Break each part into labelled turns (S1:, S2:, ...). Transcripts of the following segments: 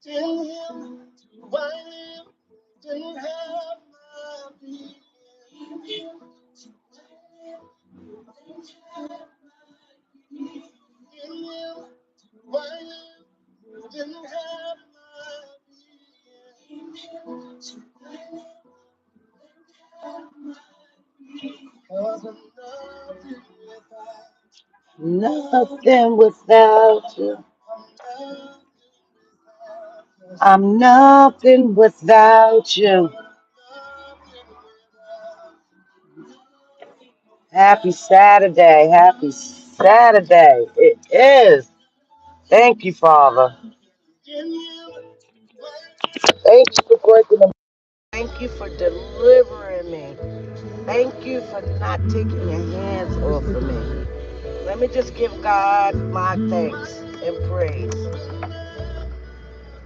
S1: In him do I live and have my being. In him do I live and have my being. Cause nothing without you. I'm nothing without you. Happy Saturday. Happy Saturday. It is. Thank you, Father. Thank you for breaking them. Thank you for delivering me. Thank you for not taking your hands off of me. Let me just give God my thanks and praise.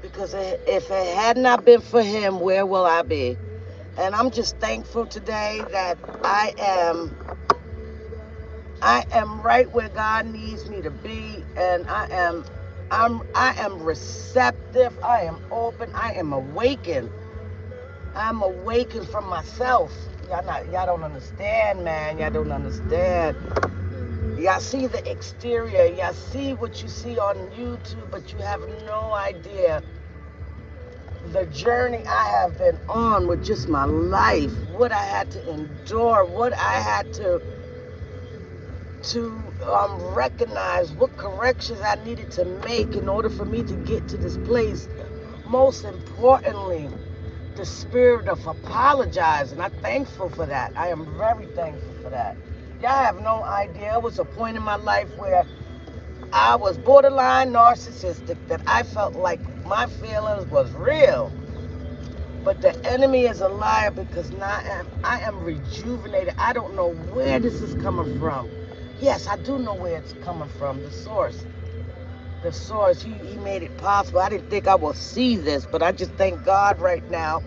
S1: Because if it had not been for him, where will I be? And I'm just thankful today that I am right where God needs me to be, and I am receptive. I am open. I am awakened. I'm awakened from myself. Y'all don't understand, man. Y'all don't understand. Y'all see the exterior. Y'all see what you see on YouTube, but you have no idea the journey I have been on with just my life, what I had to endure, what I had to recognize, what corrections I needed to make in order for me to get to this place. Most importantly, the spirit of apologizing. I'm thankful for that. I am very thankful for that. Y'all have no idea. It was a point in my life where I was borderline narcissistic, that I felt like my feelings was real. But the enemy is a liar, because now I am rejuvenated. I don't know where this is coming from. Yes, I do know where it's coming from. The source. The source. He made it possible. I didn't think I would see this, but I just thank God right now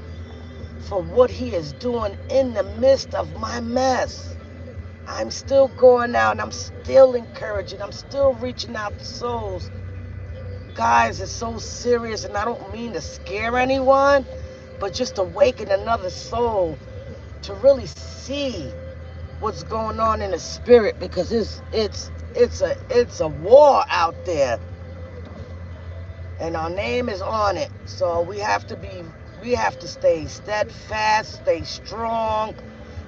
S1: for what he is doing in the midst of my mess. I'm still going out and I'm still encouraging. I'm still reaching out to souls. Guys, it's so serious, and I don't mean to scare anyone, but just awaken another soul to really see what's going on in the spirit, because it's a war out there, and our name is on it. So we have to stay steadfast, stay strong,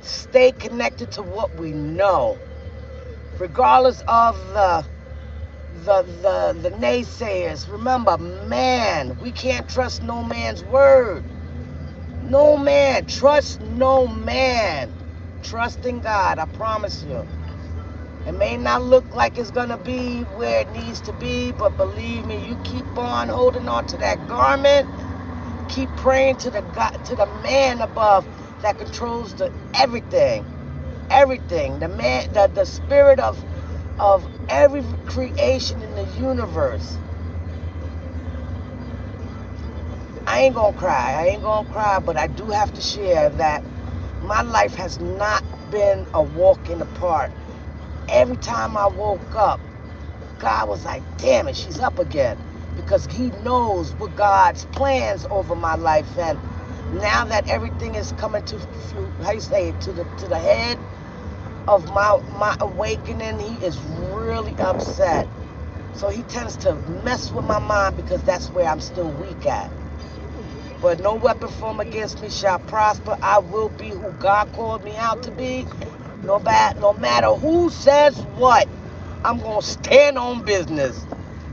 S1: stay connected to what we know, regardless of the naysayers. Remember, man, we can't trust no man's word. No man. Trust no man. Trust in God, I promise you. It may not look like it's going to be where it needs to be, but believe me, you keep on holding on to that garment. Keep praying to the God, to the man above that controls everything. Everything. The spirit of every creation in the universe. I ain't gonna cry. I ain't gonna cry, but I do have to share that my life has not been a walk in the park. Every time I woke up, God was like, damn it, she's up again. Because he knows what God's plans over my life. And now that everything is coming to, how you say it, to the head of my awakening, he is really upset. So he tends to mess with my mind, because that's where I'm still weak at. But no weapon formed against me shall prosper. I will be who God called me out to be. No matter who says what, I'm going to stand on business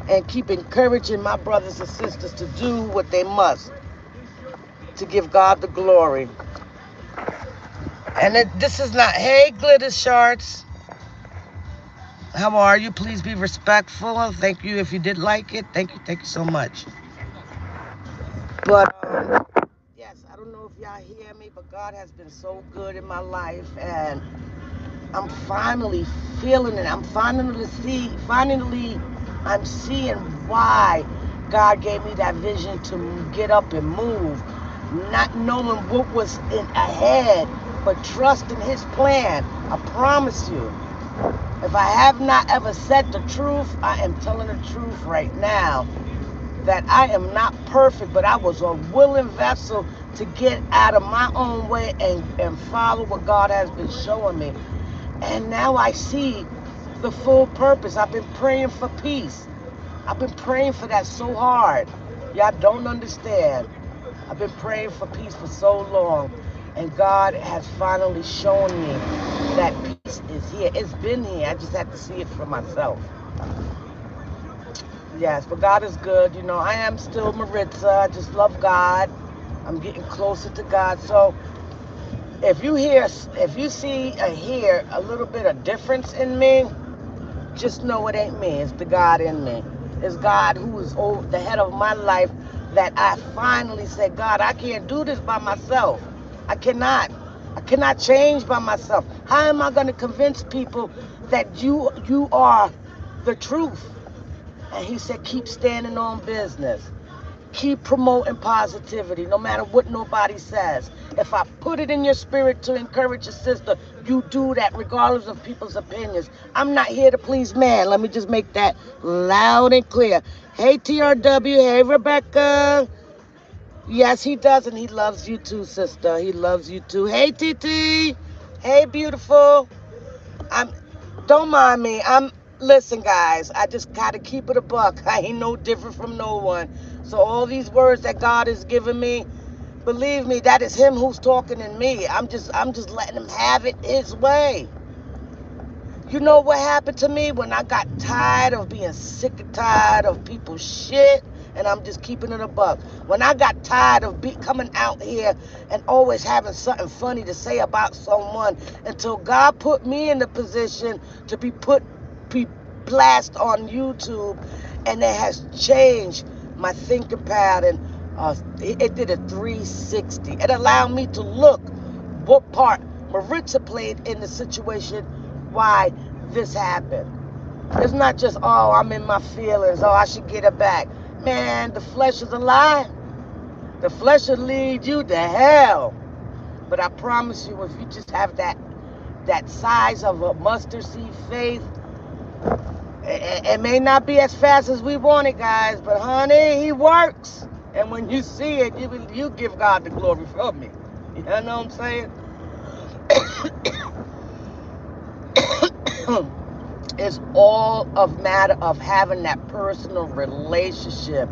S1: and keep encouraging my brothers and sisters to do what they must to give God the glory. And this is not, hey, glitter shards, how are you? Please be respectful. Thank you if you did like it. Thank you so much. But yes, I don't know if y'all hear me, but God has been so good in my life, and I'm finally feeling it. I'm seeing why God gave me that vision to get up and move, not knowing what was ahead, but trusting his plan. I promise you, if I have not ever said the truth, I am telling the truth right now. that I am not perfect, but I was a willing vessel to get out of my own way and follow what God has been showing me. And now I see the full purpose. I've been praying for peace. I've been praying for that so hard. Y'all don't understand. I've been praying for peace for so long. And God has finally shown me that peace is here. It's been here. I just have to see it for myself. Yes, but God is good. You know, I am still Maritza. I just love God. I'm getting closer to God. So if you hear a little bit of difference in me, just know it ain't me. It's the God in me. It's God who is the head of my life, that I finally said, God, I can't do this by myself. I cannot. I cannot change by myself. How am I going to convince people that you are the truth? And he said, keep standing on business. Keep promoting positivity, no matter what nobody says. If I put it in your spirit to encourage your sister, you do that regardless of people's opinions. I'm not here to please man. Let me just make that loud and clear. Hey, TRW. Hey, Rebecca. Yes, he does, and he loves you too, sister. He loves you too. Hey, TT. Hey, beautiful. Don't mind me. Listen, guys, I just gotta keep it a buck. I ain't no different from no one. So all these words that God has given me, believe me, that is him who's talking in me. I'm just letting him have it his way. You know what happened to me when I got tired of being sick and tired of people's shit? And I'm just keeping it a buck. When I got tired of coming out here and always having something funny to say about someone, until God put me in the position to be blast on YouTube, and it has changed my thinking pattern. It did a 360. It allowed me to look what part Maritza played in the situation, why this happened. It's not just, oh, I'm in my feelings, oh, I should get her back. Man, the flesh is a lie. The flesh will lead you to hell. But I promise you, if you just have that size of a mustard seed faith, it may not be as fast as we want it, guys, but honey, he works. And when you see it, you give God the glory from it. You know what I'm saying? It's all a matter of having that personal relationship.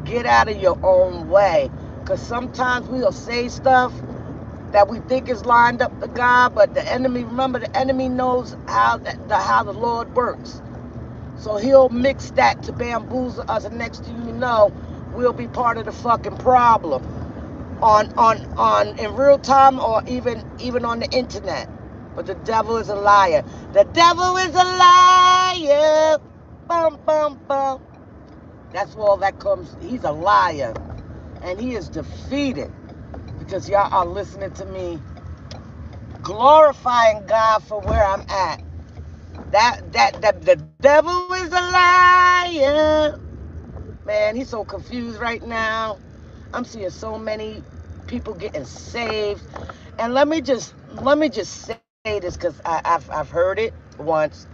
S1: Get out of your own way. Because sometimes we'll say stuff that we think is lined up to God, but the enemy, remember, the enemy knows how the Lord works. So he'll mix that to bamboozle us, and next thing you know, we'll be part of the fucking problem on in real time, or even on the internet. But the devil is a liar. The devil is a liar. Bum, bum, bum. That's all that comes. He's a liar. And he is defeated. Because y'all are listening to me glorifying God for where I'm at. The devil is a liar. Man, he's so confused right now. I'm seeing so many people getting saved. And let me just say this, because I've heard it once.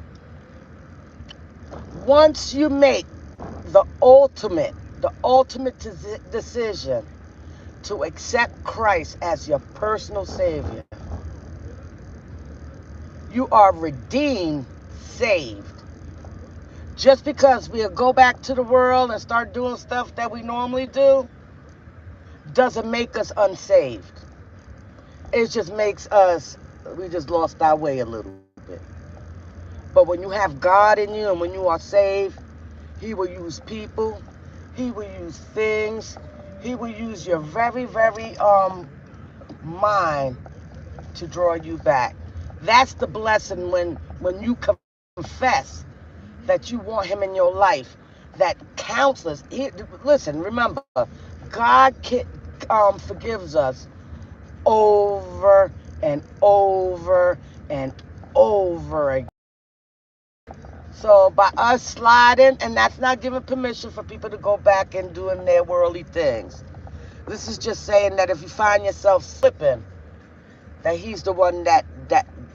S1: Once you make the ultimate decision to accept Christ as your personal Savior, you are redeemed, saved. Just because we'll go back to the world and start doing stuff that we normally do doesn't make us unsaved. It just makes us, we just lost our way a little bit. But when you have God in you and when you are saved, he will use people, he will use things, he will use your very, very mind to draw you back. That's the blessing when you confess that you want him in your life. That counselors, listen, remember, God forgives us over and over and over again. So by us sliding, and that's not giving permission for people to go back and doing their worldly things. This is just saying that if you find yourself slipping, that he's the one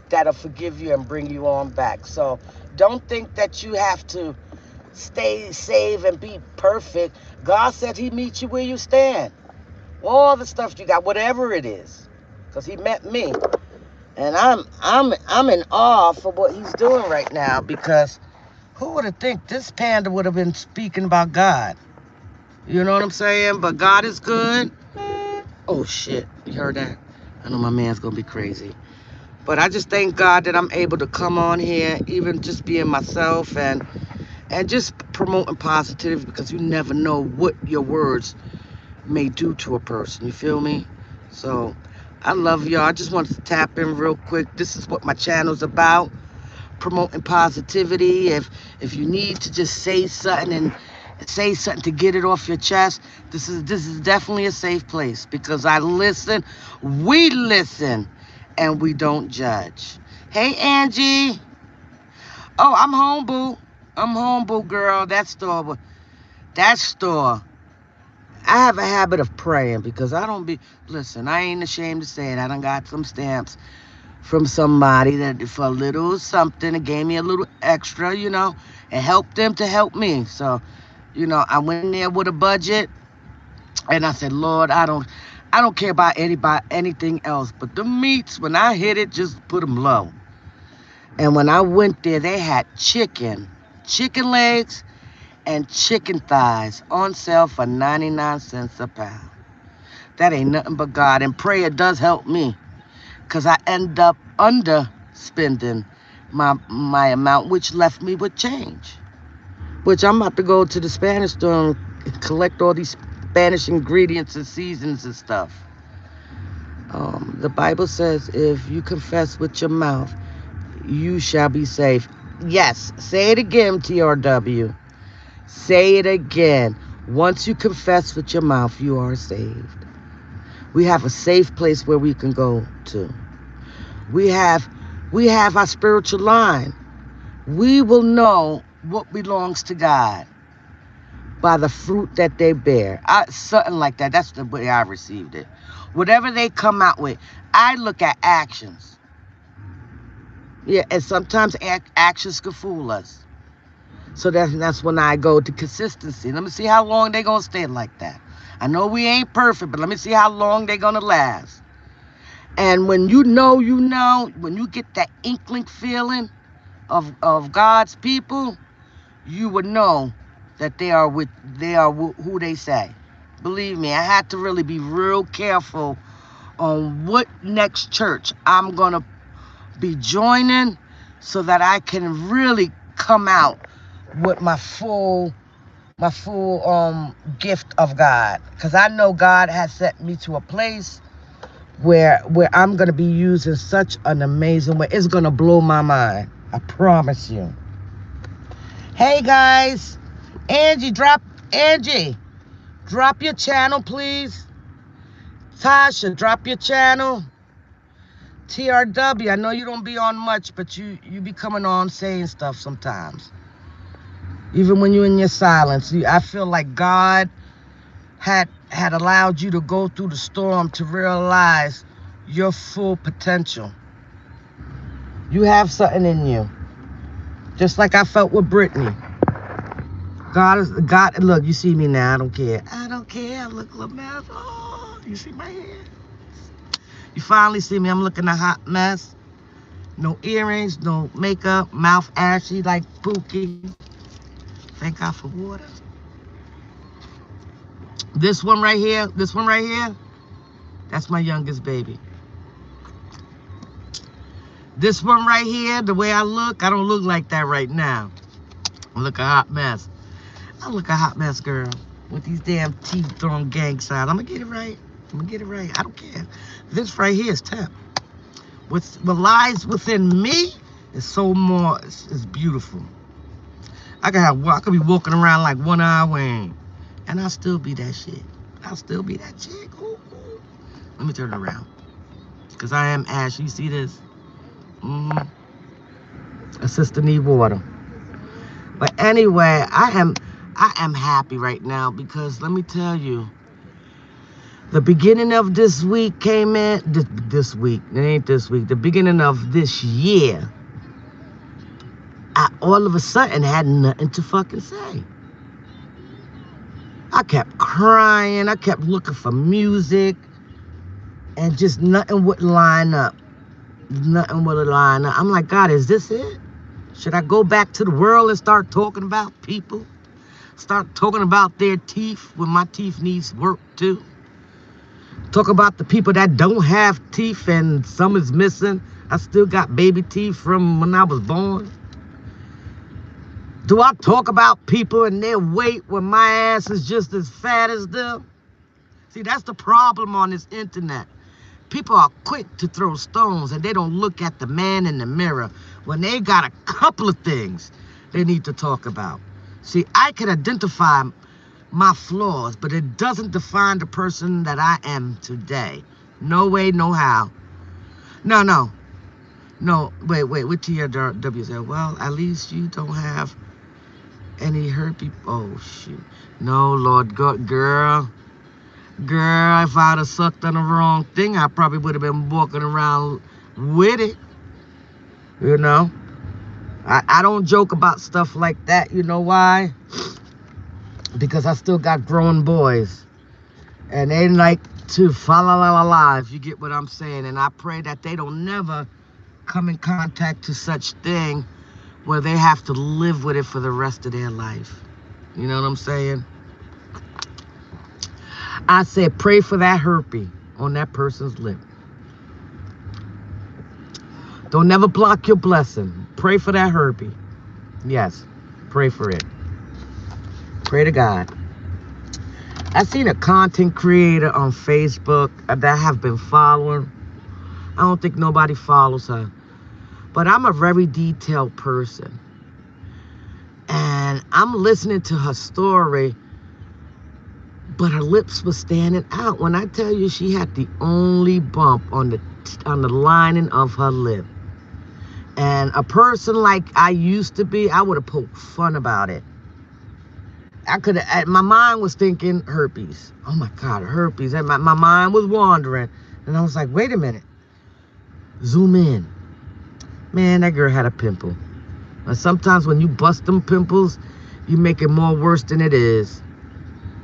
S1: that'll forgive you and bring you on back. So don't think that you have to stay safe and be perfect. God said he meets you where you stand. All the stuff you got, whatever it is. Because he met me. And I'm in awe for what he's doing right now, because who would have think this panda would have been speaking about God? You know what I'm saying? But God is good. Oh shit, you heard that? I know my man's gonna be crazy. But I just thank God that I'm able to come on here, even just being myself and just promoting positivity, because you never know what your words may do to a person. You feel me? So I love y'all. I just wanted to tap in real quick. This is what my channel's about. Promoting positivity. If you need to just say something to get it off your chest, this is definitely a safe place, because I listen, we listen, and we don't judge. Hey Angie. Oh, I'm home, boo. I'm home, boo, girl. That store. I have a habit of praying, because I don't be, listen, I ain't ashamed to say it. I done got some stamps from somebody that for a little something, that gave me a little extra, you know, and helped them to help me. So, you know, I went in there with a budget, and I said, Lord, I don't care about anything else, but the meats, when I hit it, just put them low. And when I went there, they had chicken legs, and chicken thighs on sale for 99 cents a pound. That ain't nothing but God. And prayer does help me, because I end up underspending my amount, which left me with change. Which I'm about to go to the Spanish store and collect all these Spanish ingredients and seasons and stuff. The Bible says, if you confess with your mouth, you shall be saved. Yes, say it again, TRW. Say it again. Once you confess with your mouth, you are saved. We have a safe place where we can go to. We have our spiritual line. We will know what belongs to God by the fruit that they bear. Something like that. That's the way I received it. Whatever they come out with, I look at actions. Yeah, and sometimes actions can fool us. So that's when I go to consistency. Let me see how long they're going to stay like that. I know we ain't perfect, but let me see how long they're going to last. And when you know, when you get that inkling feeling of God's people, you would know that they are who they say. Believe me, I had to really be real careful on what next church I'm going to be joining, so that I can really come out with my full gift of God, because I know God has set me to a place where I'm going to be used in such an amazing way. It's going to blow my mind. I promise you. Hey guys, Angie, drop your channel, please. Tasha, drop your channel. TRW, I know you don't be on much, but you be coming on saying stuff sometimes. Even when you're in your silence, I feel like God had allowed you to go through the storm to realize your full potential. You have something in you. Just like I felt with Brittany. God, look, you see me now, I don't care. I don't care, I look a little mess. Oh, you see my hair? You finally see me, I'm looking a hot mess. No earrings, no makeup, mouth ashy like Pookie. Thank God for water. This one right here, that's my youngest baby. This one right here, the way I look, I don't look like that right now. I look a hot mess. I look a hot mess, girl. With these damn teeth throwing gang signs. I'm gonna get it right. I don't care. This right here is temp. What lies within me is so more, it's beautiful. I could be walking around like one eye Wayne, and I'll still be that shit. I'll still be that chick. Ooh, ooh. Let me turn it around, because I am Ash. You see this? A sister need water. But anyway, I am happy right now, because let me tell you, the beginning of this week came in. This week, it ain't this week. The beginning of this year, I all of a sudden had nothing to fucking say. I kept crying. I kept looking for music. And just nothing would line up. Nothing would line up. I'm like, God, is this it? Should I go back to the world and start talking about people? Start talking about their teeth when my teeth needs work too? Talk about the people that don't have teeth and some is missing. I still got baby teeth from when I was born. Do I talk about people and their weight when my ass is just as fat as them? See, that's the problem on this internet. People are quick to throw stones and they don't look at the man in the mirror when they got a couple of things they need to talk about. See, I can identify my flaws, but it doesn't define the person that I am today. No way, no how. No, wait, what TRW said? Well, at least you don't have any herpes. Oh, shoot. No, Lord God, girl, if I'd have sucked on the wrong thing, I probably would have been walking around with it. You know? I don't joke about stuff like that. You know why? Because I still got grown boys. And they like to fa la la la la, if you get what I'm saying. And I pray that they don't never come in contact to such thing where they have to live with it for the rest of their life. You know what I'm saying? I said, pray for that herpes on that person's lip. Don't never block your blessing. Pray for that herpes. Yes, pray for it. Pray to God. I seen a content creator on Facebook that I have been following. I don't think nobody follows her. But I'm a very detailed person. And I'm listening to her story, but her lips were standing out. When I tell you she had the only bump on the lining of her lip. And a person like I used to be, I would have poked fun about it. I could have, my mind was thinking herpes. Oh my God, herpes. And my mind was wandering. And I was like, wait a minute. Zoom in. Man, that girl had a pimple. And sometimes when you bust them pimples, you make it more worse than it is.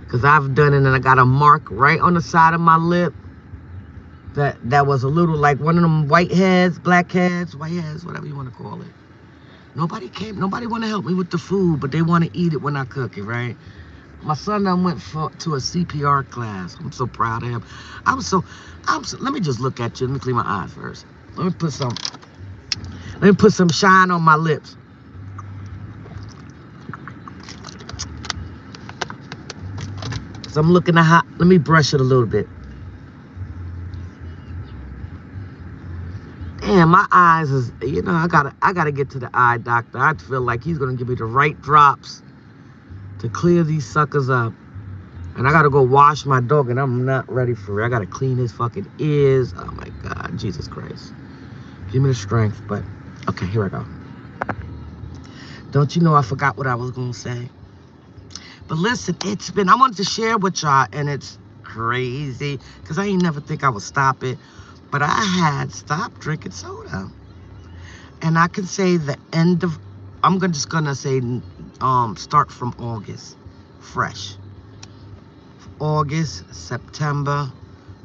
S1: Because I've done it and I got a mark right on the side of my lip. That was a little like one of them white heads, black heads, white heads, whatever you want to call it. Nobody want to help me with the food, but they want to eat it when I cook it, right? My son done went to a CPR class. I'm so proud of him. Let me just look at you. Let me clean my eyes first. Let me put some shine on my lips. So I'm looking hot. Let me brush it a little bit. Damn, my eyes is, you know, I gotta get to the eye doctor. I feel like he's gonna give me the right drops to clear these suckers up. And I gotta go wash my dog, and I'm not ready for it. I gotta clean his fucking ears. Oh my God, Jesus Christ. Give me the strength, but okay, here I go. Don't you know I forgot what I was gonna say? But listen, I wanted to share with y'all, and it's crazy, because I ain't never think I would stop it. But I had stopped drinking soda. And I can say I'm just gonna say, start from August, fresh. August, September,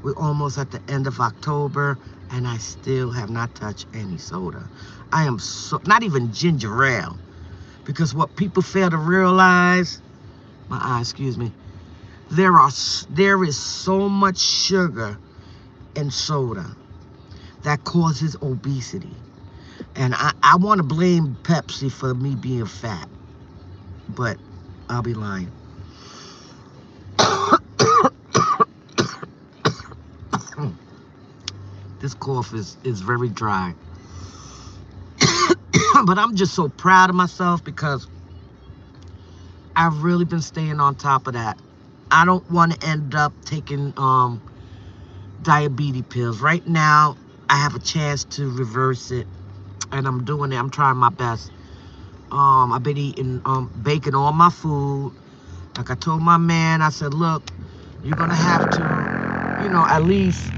S1: we're almost at the end of October, and I still have not touched any soda. I am not even ginger ale. Because what people fail to realize, excuse me, there is so much sugar and soda that causes obesity. And I want to blame Pepsi for me being fat, but I'll be lying. This cough is very dry. But I'm just so proud of myself because I've really been staying on top of that. I don't want to end up taking diabetes pills. Right now, I have a chance to reverse it, and I'm doing it. I'm trying my best. I've been eating, baking all my food. Like I told my man, I said, look, you're going to have to, you know, at least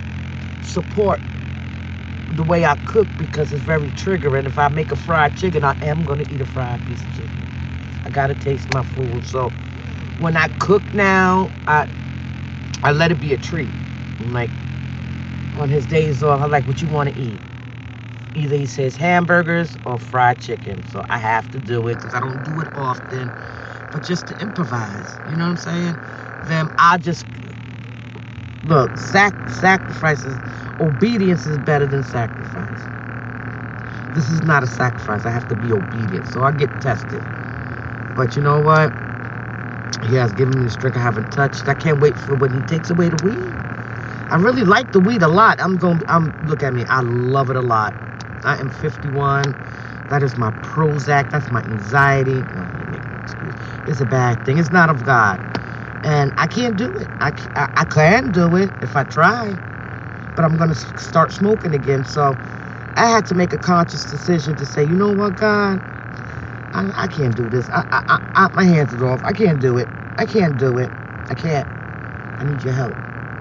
S1: support the way I cook because it's very triggering. If I make a fried chicken, I am going to eat a fried piece of chicken. I got to taste my food. So when I cook now, I let it be a treat. Like on his days off, I like, what you want to eat. Either he says hamburgers or fried chicken. So I have to do it because I don't do it often. But just to improvise, you know what I'm saying? Then I just, look, sacrifices, obedience is better than sacrifice. This is not a sacrifice. I have to be obedient. So I get tested. But you know what? He has given me the strength I haven't touched. I can't wait for when he takes away the weed. I really like the weed a lot. Look at me. I love it a lot. I am 51. That is my Prozac. That's my anxiety. No, let me make an excuse. It's a bad thing. It's not of God. And I can't do it. I can do it if I try. But I'm going to start smoking again. So I had to make a conscious decision to say, you know what, God? I can't do this. My hands are off. I can't do it. I can't do it. I can't. I need your help.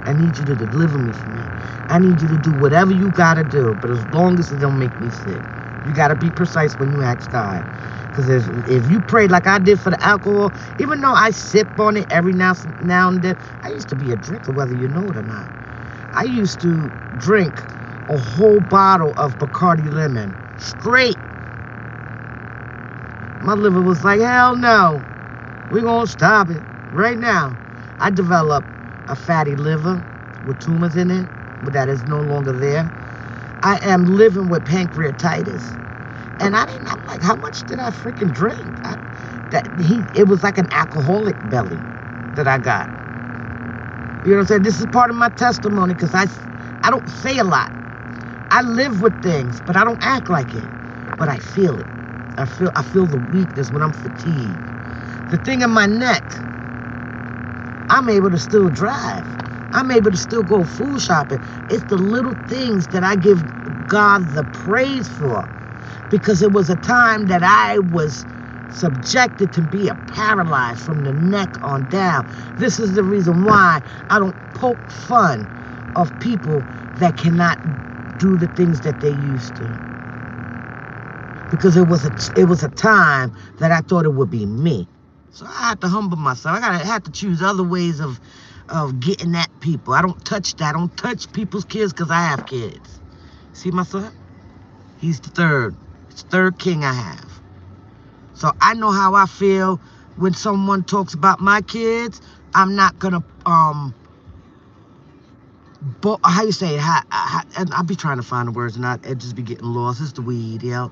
S1: I need you to deliver me from it. I need you to do whatever you got to do. But as long as it don't make me sick. You got to be precise when you ask God. Because if you pray like I did for the alcohol, even though I sip on it every now and then, I used to be a drinker, whether you know it or not. I used to drink a whole bottle of Bacardi Lemon straight. My liver was like, hell no. We're going to stop it right now. I developed a fatty liver with tumors in it, but that is no longer there. I am living with pancreatitis. And I'm like, how much did I freaking drink? It was like an alcoholic belly that I got. You know what I'm saying? This is part of my testimony because I don't say a lot. I live with things, but I don't act like it. But I feel it. I feel the weakness when I'm fatigued. The thing in my neck, I'm able to still drive. I'm able to still go food shopping. It's the little things that I give God the praise for. Because it was a time that I was subjected to be paralyzed from the neck on down. This is the reason why I don't poke fun of people that cannot do the things that they used to. Because it was a time that I thought it would be me. So I had to humble myself. I had to choose other ways of getting at people. I don't touch that. I don't touch people's kids because I have kids. See my son? He's the third. It's the third king I have. So I know how I feel when someone talks about my kids. I'm not gonna how you say it? I'll be trying to find the words and I'd just be getting lost. It's the weed, yeah.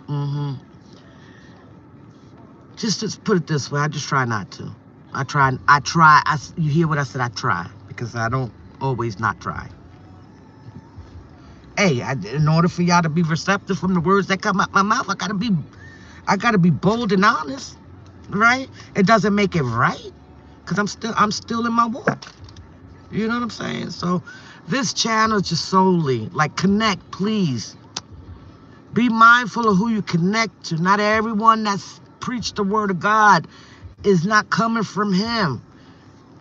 S1: Just put it this way. I just try not to. You hear what I said? I try because I don't always not try. Hey, in order for y'all to be receptive from the words that come out my mouth, I gotta be bold and honest, right? It doesn't make it right because I'm still in my walk. You know what I'm saying? So this channel is just solely like connect, please. Be mindful of who you connect to. Not everyone that's preached the word of God is not coming from him.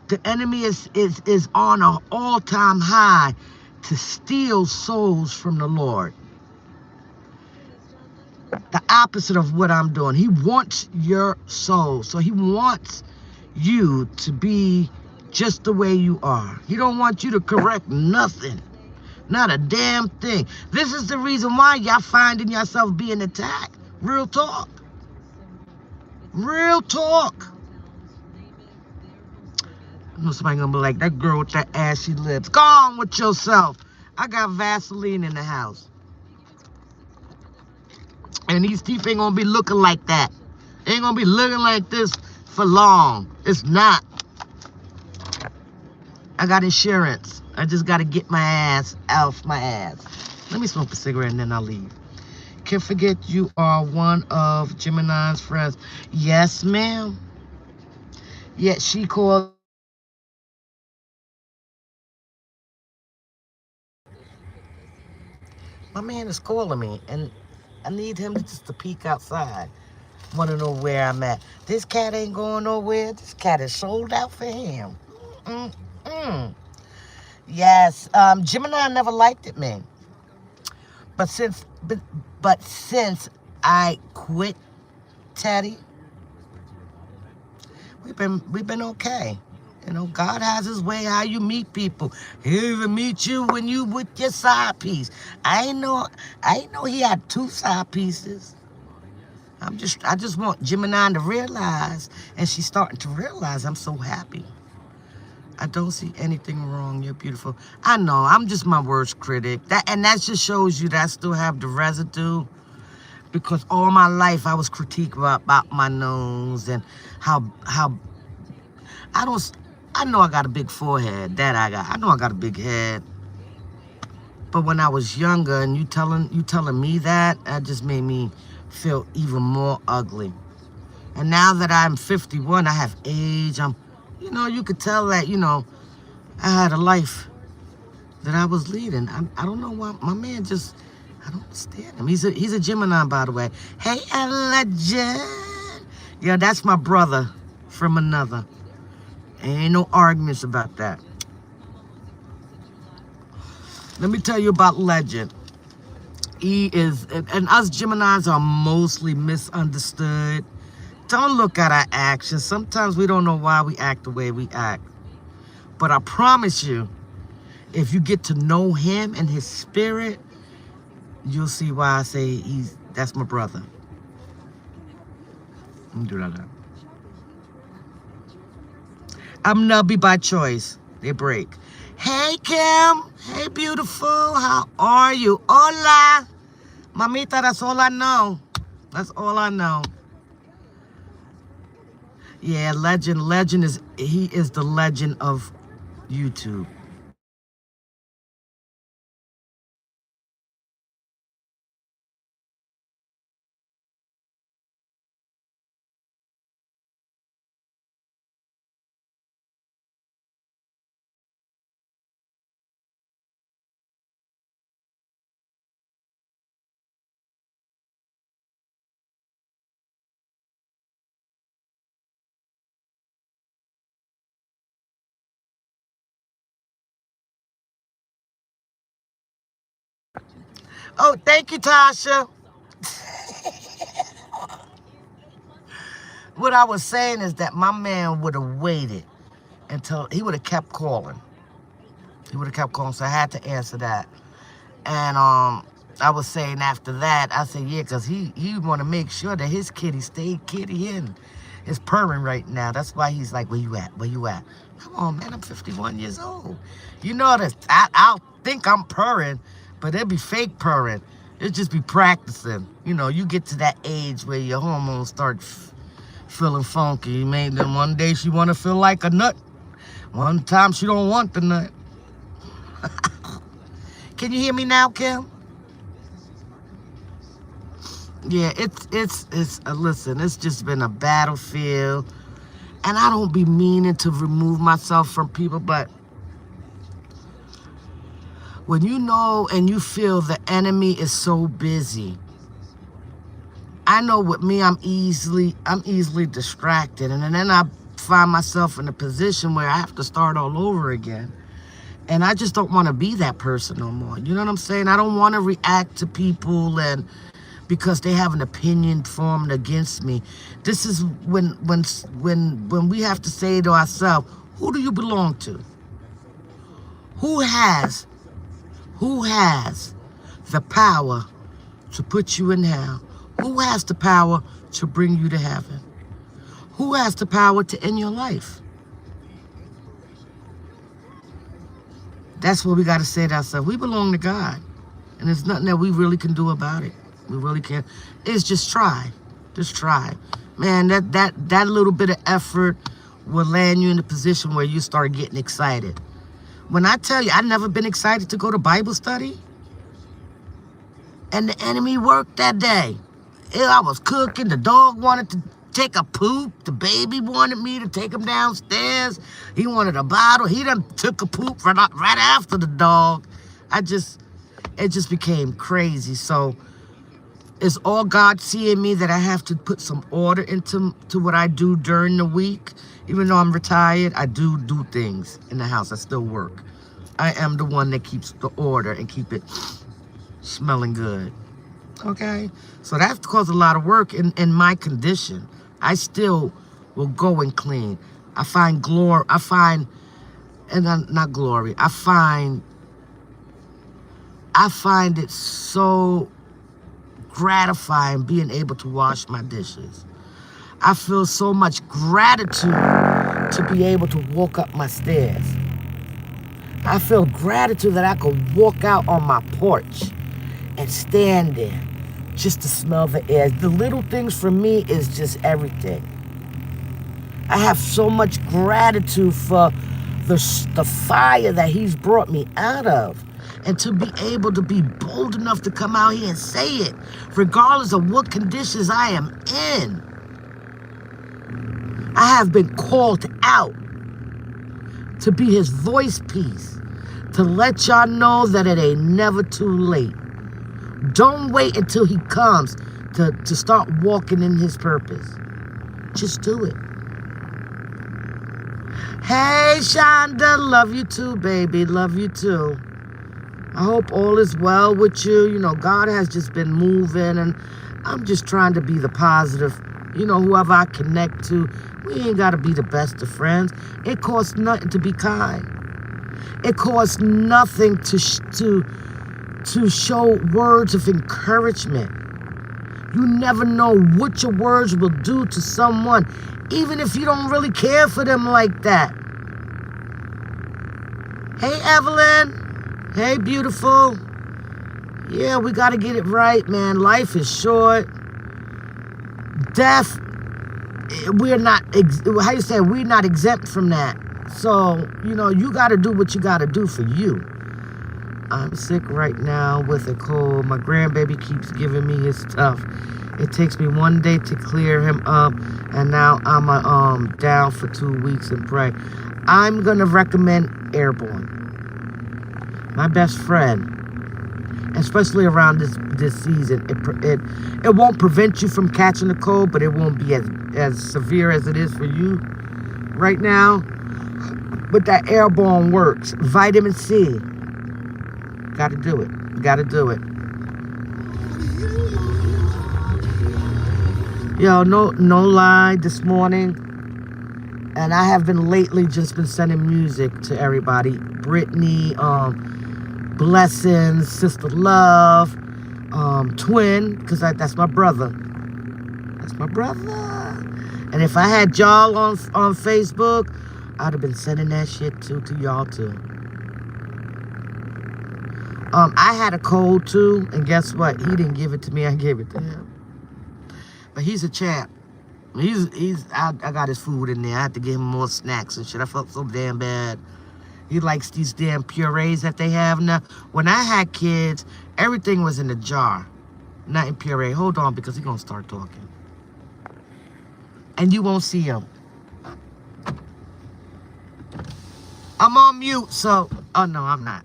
S1: The enemy is on an all-time high to steal souls from the Lord. The opposite of what I'm doing. He wants your soul. So he wants you to be just the way you are. He don't want you to correct nothing. Not a damn thing. This is the reason why y'all finding yourself being attacked. Real talk. Real talk. I know somebody gonna be like, that girl with that ashy lips. Go on with yourself. I got Vaseline in the house. And these teeth ain't gonna be looking like that. Ain't gonna be looking like this for long. It's not. I got insurance. I just gotta get my ass off my ass. Let me smoke a cigarette and then I'll leave. Can't forget you are one of Gemini's friends. Yes, ma'am. Yet she called. My man is calling me and I need him just to peek outside. Want to know where I'm at. This cat ain't going nowhere. This cat is sold out for him. Yes, Gemini never liked it, man. But since I quit Teddy, we've been okay. You know, God has his way how you meet people. He'll even meet you when you with your side piece. I ain't know he had 2 side pieces. I just want Gemini to realize, and she's starting to realize. I'm so happy. I don't see anything wrong. You're beautiful. I know, I'm just my worst critic. That just shows you that I still have the residue. Because all my life I was critiqued about my nose and how I know I got a big forehead. I know I got a big head. But when I was younger and you telling me that just made me feel even more ugly. And now that I'm 51, I have age. You could tell that, I had a life that I was leading. I don't know why my man just, I don't understand him. He's a Gemini, by the way. Hey, Legend. Yeah, that's my brother from another. Ain't no arguments about that. Let me tell you about Legend. He is, and us Geminis are mostly misunderstood. Don't look at our actions. Sometimes we don't know why we act the way we act. But I promise you, if you get to know him and his spirit, you'll see why I say that's my brother. Let me do that now. I'm nubby by choice. They break. Hey, Kim. Hey, beautiful. How are you? Hola. Mamita, that's all I know. That's all I know. Yeah, Legend is the legend of YouTube. Oh, thank you, Tasha. What I was saying is that my man would have waited until he would have kept calling. He would have kept calling, so I had to answer that. And I was saying after that, I said, yeah, because he want to make sure that his kitty stayed kitty in. It's purring right now. That's why he's like, where you at? Where you at? Come on, man, I'm 51 years old. You know that I'll think I'm purring, but it'll be fake purring. It'll just be practicing. You get to that age where your hormones start feeling funky. Then one day she want to feel like a nut. One time she don't want the nut. Can you hear me now, Kim? Yeah, listen, it's just been a battlefield. And I don't be meaning to remove myself from people, but when you know and you feel the enemy is so busy, I know with me, I'm easily distracted. And then I find myself in a position where I have to start all over again. And I just don't want to be that person no more. You know what I'm saying? I don't want to react to people and because they have an opinion formed against me. This is when we have to say to ourselves, who do you belong to? Who has the power to put you in hell? Who has the power to bring you to heaven? Who has the power to end your life? That's what we got to say to ourselves. We belong to God. And there's nothing that we really can do about it. We really can't. It's just try. Just try. Man, that little bit of effort will land you in a position where you start getting excited. When I tell you, I've never been excited to go to Bible study. And the enemy worked that day. I was cooking. The dog wanted to take a poop. The baby wanted me to take him downstairs. He wanted a bottle. He done took a poop right after the dog. It just became crazy. So it's all God seeing me that I have to put some order into what I do during the week. Even though I'm retired, I do things in the house. I still work. I am the one that keeps the order and keep it smelling good. Okay? So that caused a lot of work in my condition. I still will go and clean. I find glory. I find, and not glory. I find it so gratifying being able to wash my dishes. I feel so much gratitude to be able to walk up my stairs. I feel gratitude that I could walk out on my porch and stand there just to smell the air. The little things for me is just everything. I have so much gratitude for the fire that he's brought me out of. And to be able to be bold enough to come out here and say it, regardless of what conditions I am in. I have been called out to be his voice piece, to let y'all know that it ain't never too late. Don't wait until he comes to start walking in his purpose. Just do it. Hey, Shonda, love you too, baby. Love you too. I hope all is well with you. You know, God has just been moving, and I'm just trying to be the positive. You know, whoever I connect to, we ain't got to be the best of friends. It costs nothing to be kind. It costs nothing to show words of encouragement. You never know what your words will do to someone, even if you don't really care for them like that. Hey, Evelyn. Hey, beautiful. Yeah, we got to get it right, man. Life is short. Death, we're not, we're not exempt from that. So, you know, you got to do what you got to do for you. I'm sick right now with a cold. My grandbaby keeps giving me his stuff. It takes me one day to clear him up, and now I'm down for 2 weeks and pray. I'm going to recommend Airborne. My best friend, especially around this season, it won't prevent you from catching the cold, but it won't be as severe as it is for you right now. But that Airborne works. Vitamin C. Gotta do it. Gotta do it. Yo, no lie, this morning, and I have been lately just been sending music to everybody. Brittany, Blessings, Sister Love, Twin, because that's my brother. That's my brother. And if I had y'all on Facebook, I'd have been sending that shit to y'all too. I had a cold too, and guess what? He didn't give it to me, I gave it to him. But he's a champ. I got his food in there. I had to give him more snacks and shit. I felt so damn bad. He likes these damn purees that they have now. When I had kids, everything was in a jar, not in puree. Hold on, because he's going to start talking. And you won't see him. I'm on mute, so... Oh, no, I'm not.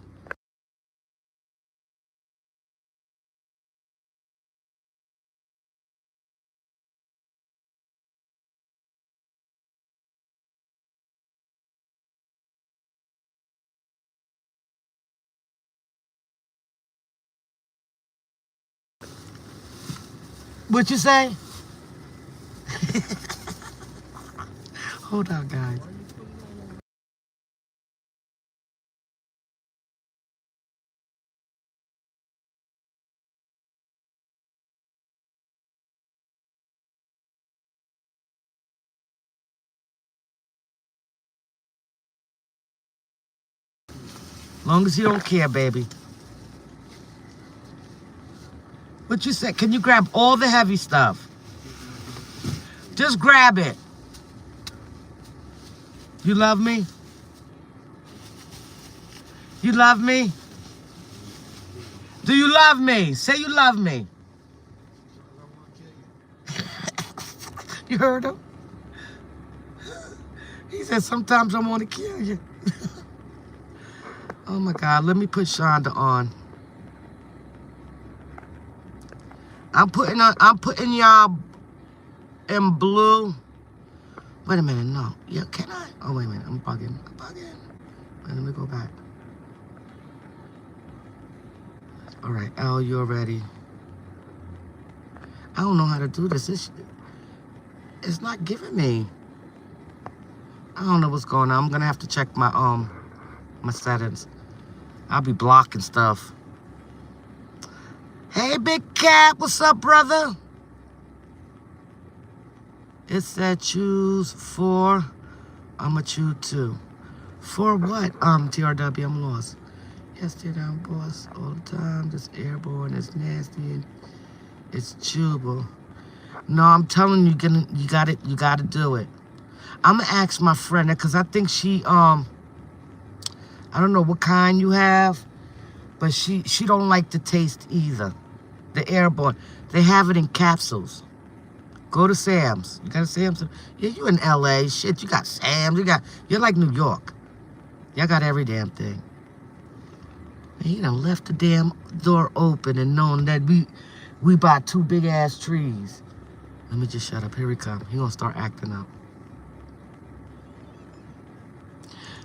S1: What you say? Hold on, guys. Long as you don't care, baby. What you say? Can you grab all the heavy stuff? Just grab it. You love me? You love me? Do you love me? Say you love me. You heard him? He said, sometimes I want to kill you. Oh my God, let me put Shonda on. I'm putting y'all in blue. Wait a minute, no. Yeah, can I? Oh, wait a minute, I'm bugging. Wait, let me go back. All right, Al, you're ready. I don't know how to do this. It's not giving me. I don't know what's going on. I'm gonna have to check my settings. I'll be blocking stuff. Hey, Big Cat, what's up, brother? It said choose 4. I'ma choose 2. For what? TRW, I'm lost. Yes, stay down, boss, all the time. This airborne, it's nasty, and it's chewable. No, I'm telling you, you gotta do it. I'ma ask my friend, cause I think she, I don't know what kind you have, but she don't like the taste either. The airborne, they have it in capsules. Go to Sam's. You got a Sam's? Yeah, you in LA. Shit, you got Sam's. You're like New York. Y'all got every damn thing. Man, he done left the damn door open and known that we bought 2 big ass trees. Let me just shut up. Here he come. He gonna start acting up.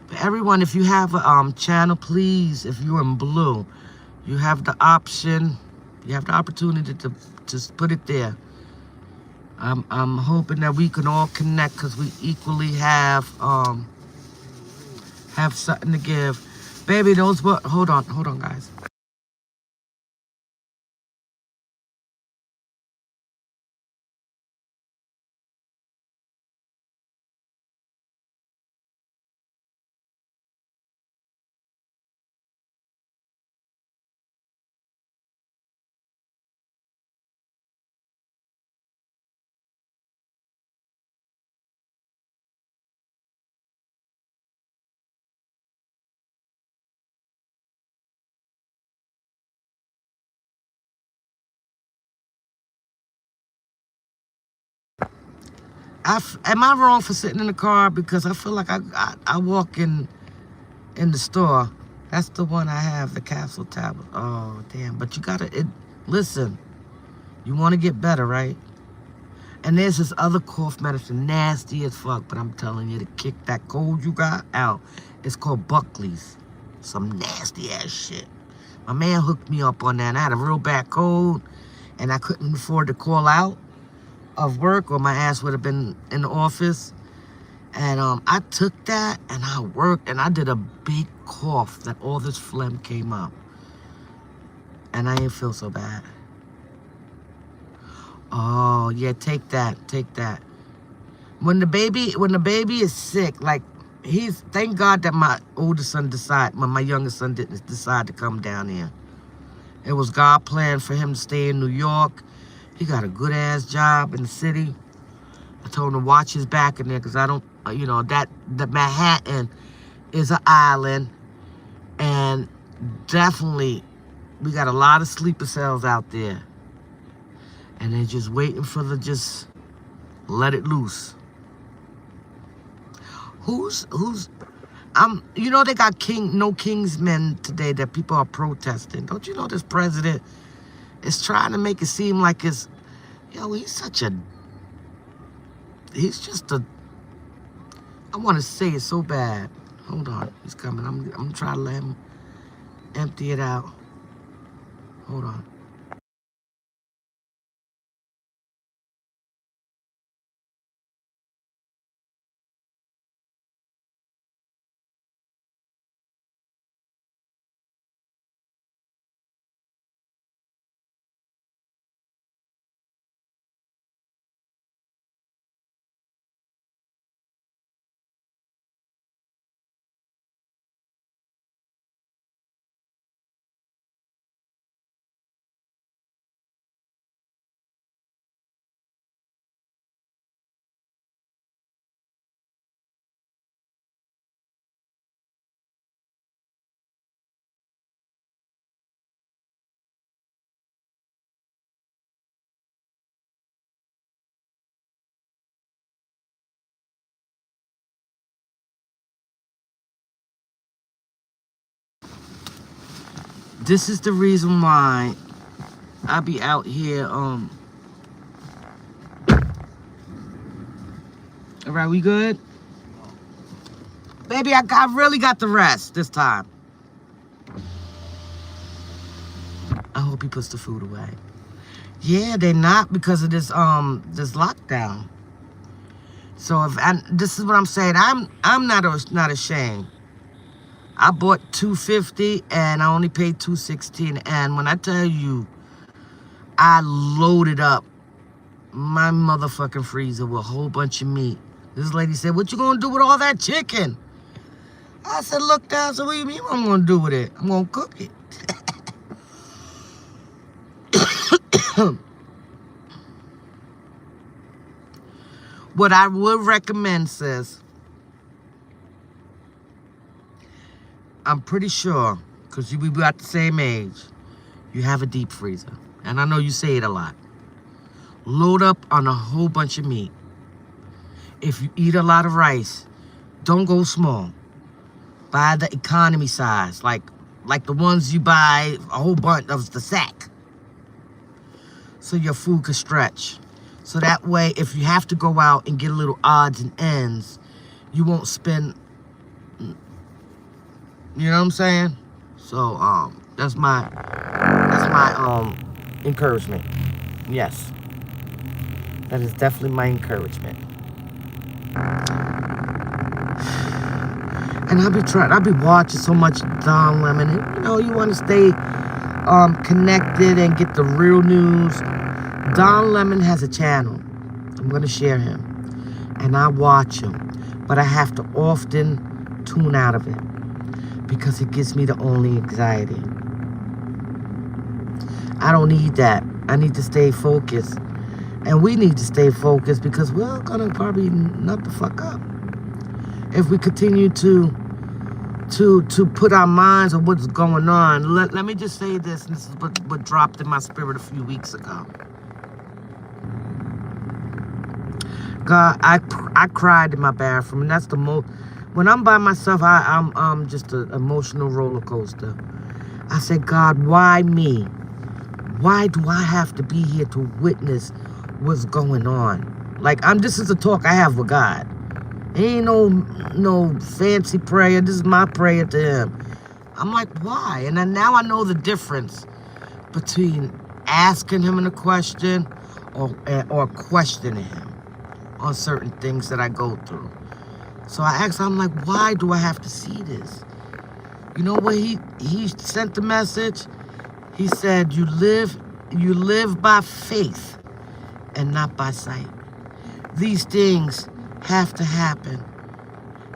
S1: But everyone, if you have a channel, please, if you're in blue, you have the option, you have the opportunity to just put it there. I'm hoping that we can all connect because we equally have something to give. Baby, those were, hold on, guys. Am I wrong for sitting in the car? Because I feel like I walk in the store. That's the one I have, the capsule tablet. Oh, damn. But you gotta, listen, you want to get better, right? And there's this other cough medicine, nasty as fuck, but I'm telling you to kick that cold you got out. It's called Buckley's. Some nasty ass shit. My man hooked me up on that, and I had a real bad cold, and I couldn't afford to call out of work, or my ass would have been in the office. And I took that, and I worked, and I did a big cough that all this phlegm came up. And I didn't feel so bad. Oh, yeah, take that. When the baby is sick, like, thank God that my oldest son my youngest son didn't decide to come down here. It was God planned for him to stay in New York. He got a good-ass job in the city. I told him to watch his back in there because I don't, the Manhattan is an island. And definitely, we got a lot of sleeper cells out there. And they're just waiting for just let it loose. They got no Kingsmen today that people are protesting. Don't you know this president is trying to make it seem like he's just I want to say it so bad. Hold on, he's coming. I'm trying to let him empty it out. Hold on. This is the reason why I be out here, all right, we good? Baby, I really got the rest this time. I hope he puts the food away. Yeah, they're not because of this lockdown. So this is what I'm saying. I'm not ashamed. I bought $250 and I only paid $216. And when I tell you, I loaded up my motherfucking freezer with a whole bunch of meat. This lady said, "What you gonna do with all that chicken?" I said, "Look down." I said, "What do you mean what I'm gonna do with it? I'm gonna cook it." What I would recommend, sis, I'm pretty sure, because we about the same age, you have a deep freezer. And I know you say it a lot. Load up on a whole bunch of meat. If you eat a lot of rice, don't go small. Buy the economy size, like the ones you buy a whole bunch of the sack. So your food can stretch. So that way, if you have to go out and get a little odds and ends, you won't spend, you know what I'm saying? So, that's my encouragement. Yes. That is definitely my encouragement. And I'll be watching so much Don Lemon. And, you know, you want to stay connected and get the real news. Don Lemon has a channel. I'm going to share him. And I watch him. But I have to often tune out of it. Because it gives me the only anxiety. I don't need that. I need to stay focused. And we need to stay focused because we're going to probably nut the fuck up. If we continue to put our minds on what's going on. Let me just say this, and this is what dropped in my spirit a few weeks ago. God, I cried in my bathroom, and that's the most. When I'm by myself, I'm just an emotional roller coaster. I said, God, why me? Why do I have to be here to witness what's going on? Like, this is a talk I have with God. Ain't no fancy prayer. This is my prayer to him. I'm like, why? And then now I know the difference between asking him a question or questioning him on certain things that I go through. So I asked, I'm like, why do I have to see this? You know what he sent the message? He said, you live by faith and not by sight. These things have to happen,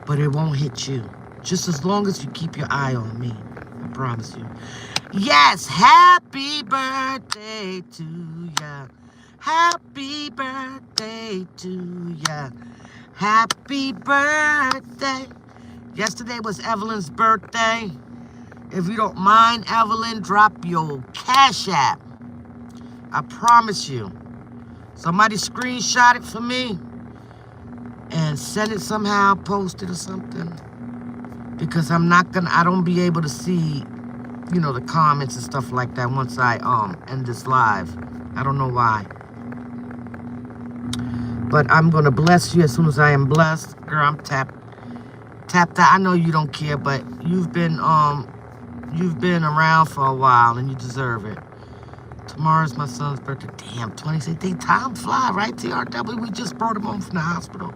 S1: but it won't hit you. Just as long as you keep your eye on me. I promise you. Yes, happy birthday to ya. Happy birthday to ya. Happy birthday. Yesterday was Evelyn's birthday. If you don't mind, Evelyn, drop your Cash App. I promise you. Somebody screenshot it for me and send it somehow, post it or something. Because I don't be able to see, you know, the comments and stuff like that once I end this live. I don't know why. But I'm gonna bless you as soon as I am blessed. Girl, I'm tapped out. I know you don't care, but you've been around for a while and you deserve it. Tomorrow's my son's birthday. Damn, 26. Time fly, right? TRW, we just brought him home from the hospital.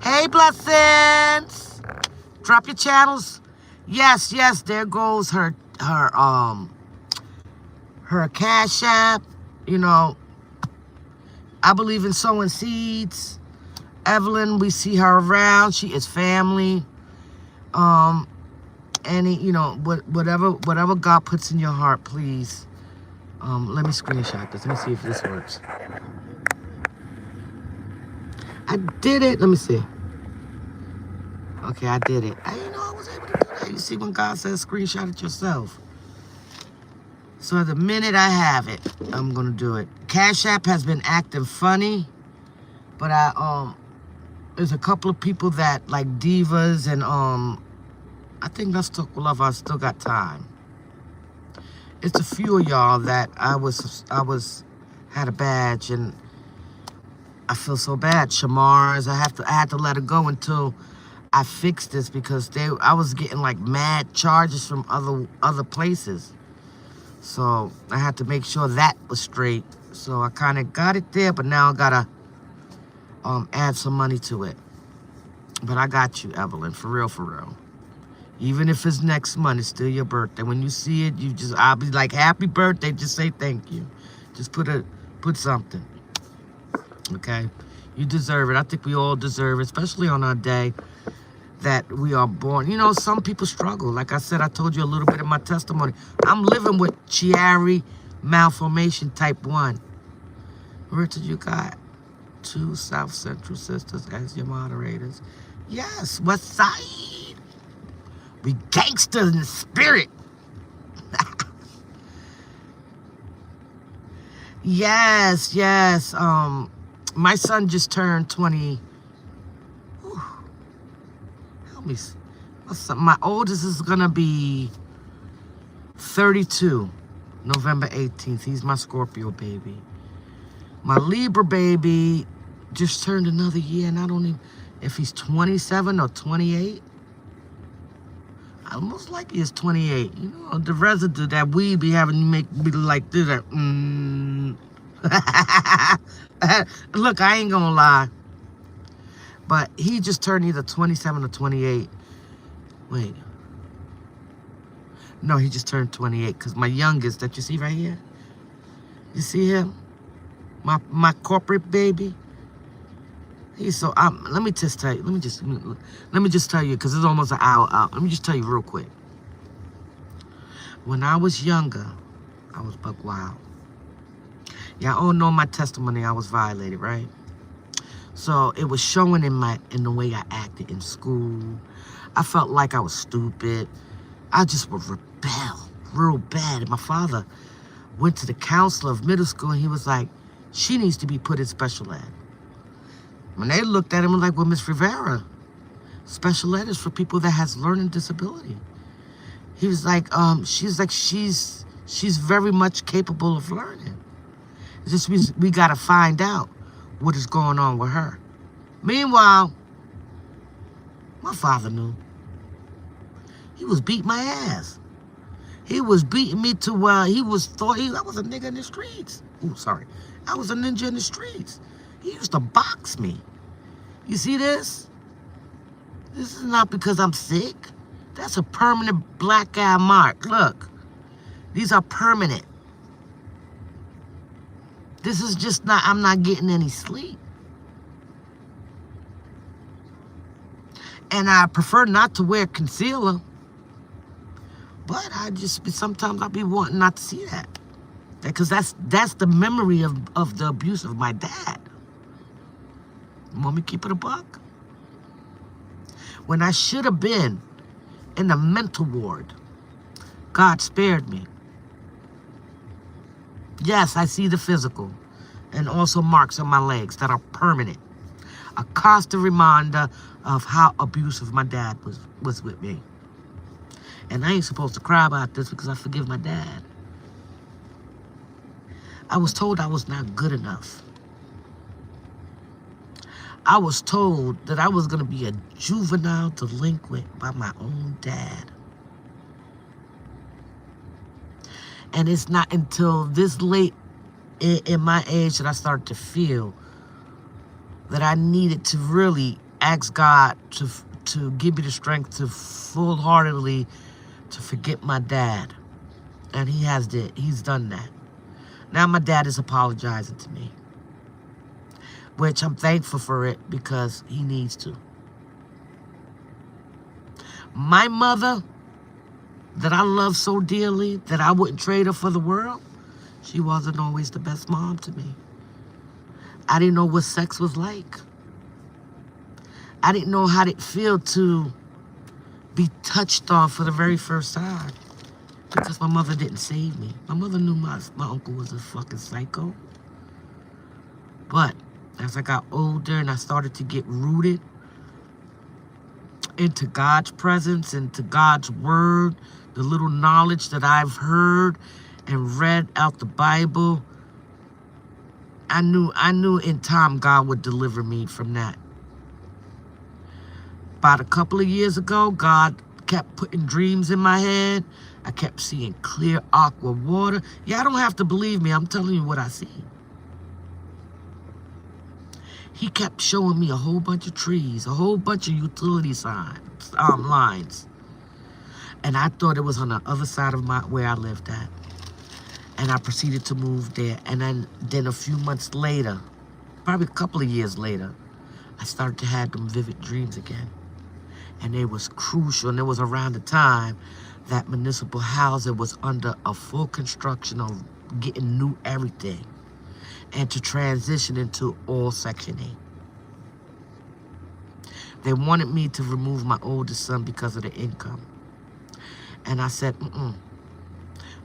S1: Hey, blessings. Drop your channels. Yes, there goes her Cash App. You know, I believe in sowing seeds. Evelyn, we see her around. She is family. Any, you know, whatever God puts in your heart, please. Let me screenshot this. Let me see if this works. I did it. Let me see. Okay, I did it. I didn't know I was able to do that. You see when God says screenshot it yourself. So the minute I have it, I'm gonna do it. Cash App has been acting funny, but there's a couple of people that like Divas and I think Let's Talk Love. I still got time. It's a few of y'all that I had a badge and I feel so bad. Shamar's, I had to let her go until I fixed this because I was getting like mad charges from other places. So I had to make sure that was straight. So I kind of got it there, but now I gotta add some money to it. But I got you, Evelyn, for real, for real. Even if it's next month, it's still your birthday. When you see it, I'll be like, happy birthday. Just say thank you. Just put something. Okay? You deserve it. I think we all deserve it, especially on our day that we are born. You know, some people struggle. Like I said, I told you a little bit of my testimony. I'm living with Chiari malformation type 1. Richard, you got 2 South Central sisters as your moderators. Yes, West Side. We gangsters in the spirit. Yes, yes. My son just turned 20. Whew. Help me. My oldest is gonna be 32, November 18th. He's my Scorpio baby. My Libra baby just turned another year, and I don't even if he's 27 or 28. I most likely is 28. You know, the residue that we be having make me like this. Look, I ain't gonna lie. But he just turned either 27 or 28. Wait. No, he just turned 28. Because my youngest that you see right here. You see him? My corporate baby. He's so let me just tell you. Let me just tell you, because it's almost an hour out. Let me just tell you real quick. When I was younger, I was buck wild. Y'all all know my testimony. I was violated, right? So it was showing in the way I acted in school. I felt like I was stupid. I just would rebel real bad. And my father went to the counselor of middle school, and he was like, she needs to be put in special ed. When they looked at him and like, well, Miss Rivera, special ed is for people that has learning disability. He was like, she's very much capable of learning. It's just we gotta find out what is going on with her. Meanwhile, my father knew. He was beating my ass. He was beating me to where I was a nigga in the streets. Ooh, sorry. I was a ninja in the streets. He used to box me. You see this? This is not because I'm sick. That's a permanent black eye mark. Look. These are permanent. This is just not, I'm not getting any sleep. And I prefer not to wear concealer. But sometimes I'll be wanting not to see that. Because that's the memory of the abuse of my dad. You want me to keep it a buck? When I should have been in the mental ward, God spared me. Yes, I see the physical and also marks on my legs that are permanent. A constant reminder of how abusive my dad was with me. And I ain't supposed to cry about this because I forgive my dad. I was told I was not good enough. I was told that I was going to be a juvenile delinquent by my own dad. And it's not until this late in my age that I started to feel that I needed to really ask God to give me the strength to full-heartedly to forget my dad. And he's done that. Now my dad is apologizing to me, which I'm thankful for it because he needs to. My mother, that I love so dearly that I wouldn't trade her for the world, she wasn't always the best mom to me. I didn't know what sex was like. I didn't know how it felt to be touched on for the very first time because my mother didn't save me. My mother knew my uncle was a fucking psycho. But as I got older and I started to get rooted into God's presence, into God's word, the little knowledge that I've heard and read out the Bible, I knew in time God would deliver me from that. About a couple of years ago, God kept putting dreams in my head. I kept seeing clear aqua water. Yeah, I don't have to believe me. I'm telling you what I see. He kept showing me a whole bunch of trees, a whole bunch of utility lines. And I thought it was on the other side of where I lived at. And I proceeded to move there. And then a few months later, probably a couple of years later, I started to have them vivid dreams again. And it was crucial. And it was around the time that municipal housing was under a full construction of getting new everything. And to transition into all Section 8. They wanted me to remove my oldest son because of the income. And I said,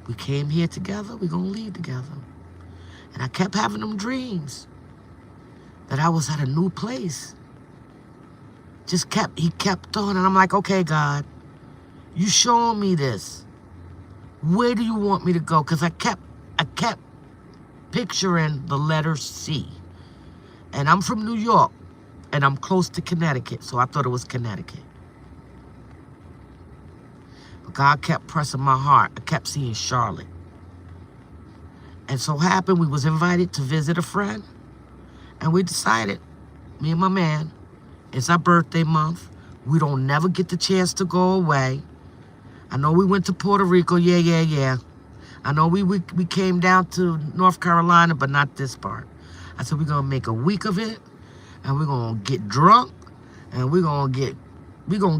S1: we came here together, we're going to leave together. And I kept having them dreams that I was at a new place. He kept on, and I'm like, okay, God, you showing me this. Where do you want me to go? Because I kept picturing the letter C. And I'm from New York, and I'm close to Connecticut, so I thought it was Connecticut. But God kept pressing my heart. I kept seeing Charlotte. And so happened we was invited to visit a friend, and we decided, me and my man, it's our birthday month. We don't never get the chance to go away. I know we went to Puerto Rico, yeah. I know we came down to North Carolina, but not this part. I said, we're going to make a week of it, and we're going to get drunk, and we're going to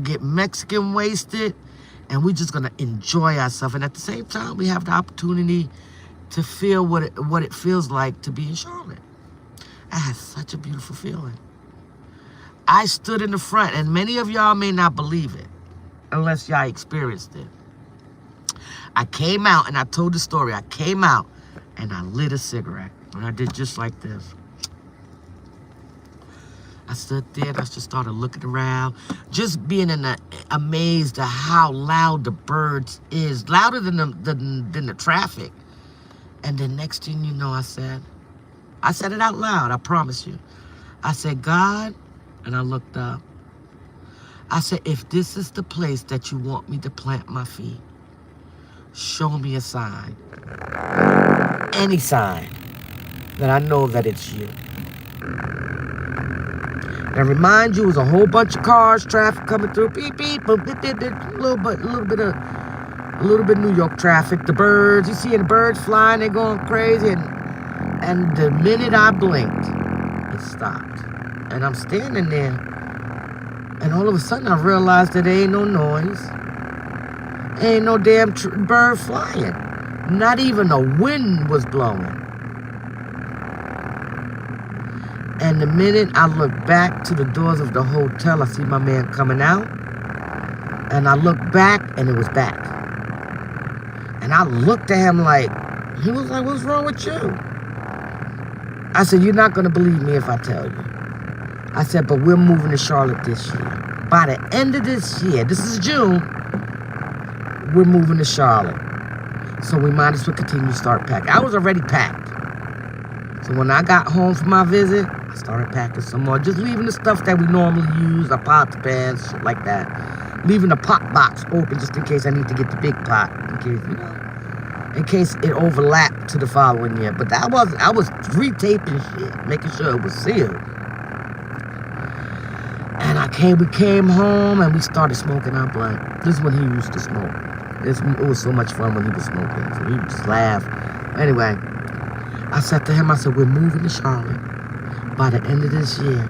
S1: get Mexican wasted, and we're just going to enjoy ourselves. And at the same time, we have the opportunity to feel what it feels like to be in Charlotte. I had such a beautiful feeling. I stood in the front, and many of y'all may not believe it, unless y'all experienced it. I came out, and I told the story. I came out, and I lit a cigarette. And I did just like this. I stood there, and I just started looking around, just being amazed at how loud the birds is, louder than the traffic. And then next thing you know, I said it out loud, I promise you. I said, God, and I looked up. I said, if this is the place that you want me to plant my feet, show me a sign. Any sign that I know that it's you. And I remind you, it was a whole bunch of cars, traffic coming through, beep, beep, boop, beep, beep, beep, a little bit of New York traffic. The birds, you see the birds flying, they're going crazy. And the minute I blinked, it stopped. And I'm standing there. And all of a sudden, I realized that there ain't no noise. Ain't no damn bird flying. Not even a wind was blowing. And the minute I look back to the doors of the hotel, I see my man coming out. And I look back, and it was back. And I looked at him like, he was like, what's wrong with you? I said, you're not going to believe me if I tell you. I said, but we're moving to Charlotte this year. By the end of this year, this is June, we're moving to Charlotte. So we might as well continue to start packing. I was already packed. So when I got home from my visit, I started packing some more. Just leaving the stuff that we normally use, our pots, pans, shit like that. Leaving the pot box open just in case I need to get the big pot. In case it overlapped to the following year. But I was retaping shit, making sure it was sealed. And we came home and we started smoking our blunt. This is when he used to smoke. It was so much fun when he was smoking. So we would just laugh. Anyway, I said to him, I said, we're moving to Charlotte by the end of this year.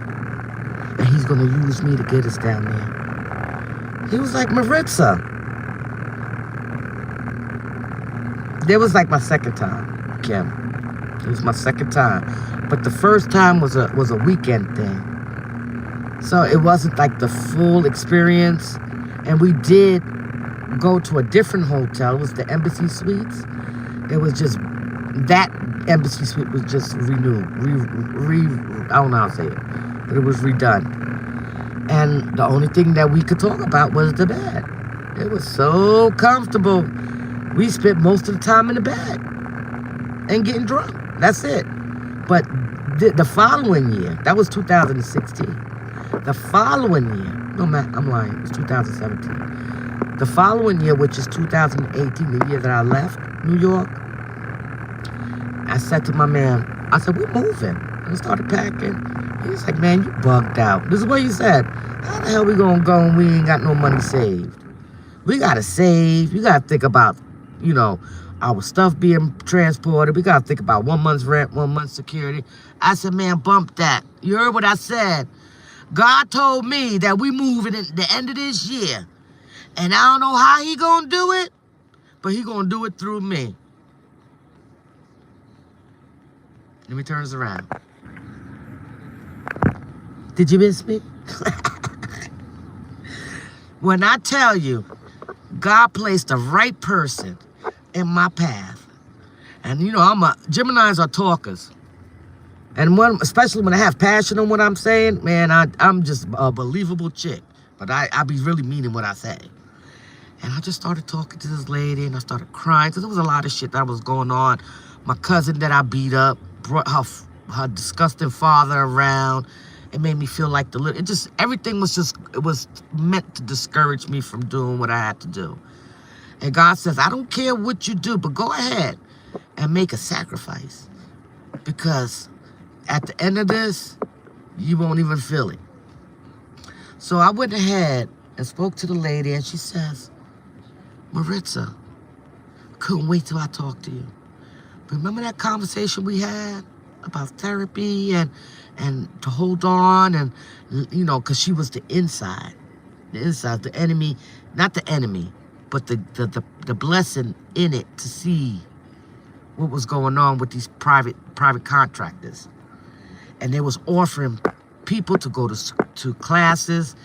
S1: And he's going to use me to get us down there. He was like, Maritza. That was like my second time, Kim. It was my second time. But the first time was a weekend thing. So it wasn't like the full experience. And we did go to a different hotel. It was the Embassy Suites. It was just, that Embassy Suite was just renewed. I don't know how to say it. But it was redone. And the only thing that we could talk about was the bed. It was so comfortable. We spent most of the time in the bed and getting drunk. That's it. But the following year, that was 2016. The following year, no, Matt, I'm lying. It was 2017. The following year, which is 2018, the year that I left New York, I said to my man, I said, we're moving. And I started packing. He's like, man, you bugged out. This is what he said. How the hell we gonna go and we ain't got no money saved? We gotta save. You gotta think about, you know, our stuff being transported. We gotta think about 1 month's rent, 1 month's security. I said, man, bump that. You heard what I said? God told me that we moving at the end of this year. And I don't know how he gonna do it, but he gonna do it through me. Let me turn this around. Did you miss me? When I tell you, God placed the right person in my path. And you know, Geminis are talkers. And especially when I have passion on what I'm saying, man, I'm just a believable chick. But I be really meaning what I say. And I just started talking to this lady, and I started crying, because there was a lot of shit that was going on. My cousin that I beat up brought her disgusting father around. It made me feel like everything was meant to discourage me from doing what I had to do. And God says, I don't care what you do, but go ahead and make a sacrifice. Because at the end of this, you won't even feel it. So I went ahead and spoke to the lady, and she says, Maritza, couldn't wait till I talked to you. Remember that conversation we had about therapy and to hold on, and, you know, because she was the inside, the enemy, not the enemy, but the blessing in it to see what was going on with these private contractors. And they was offering people to go to classes,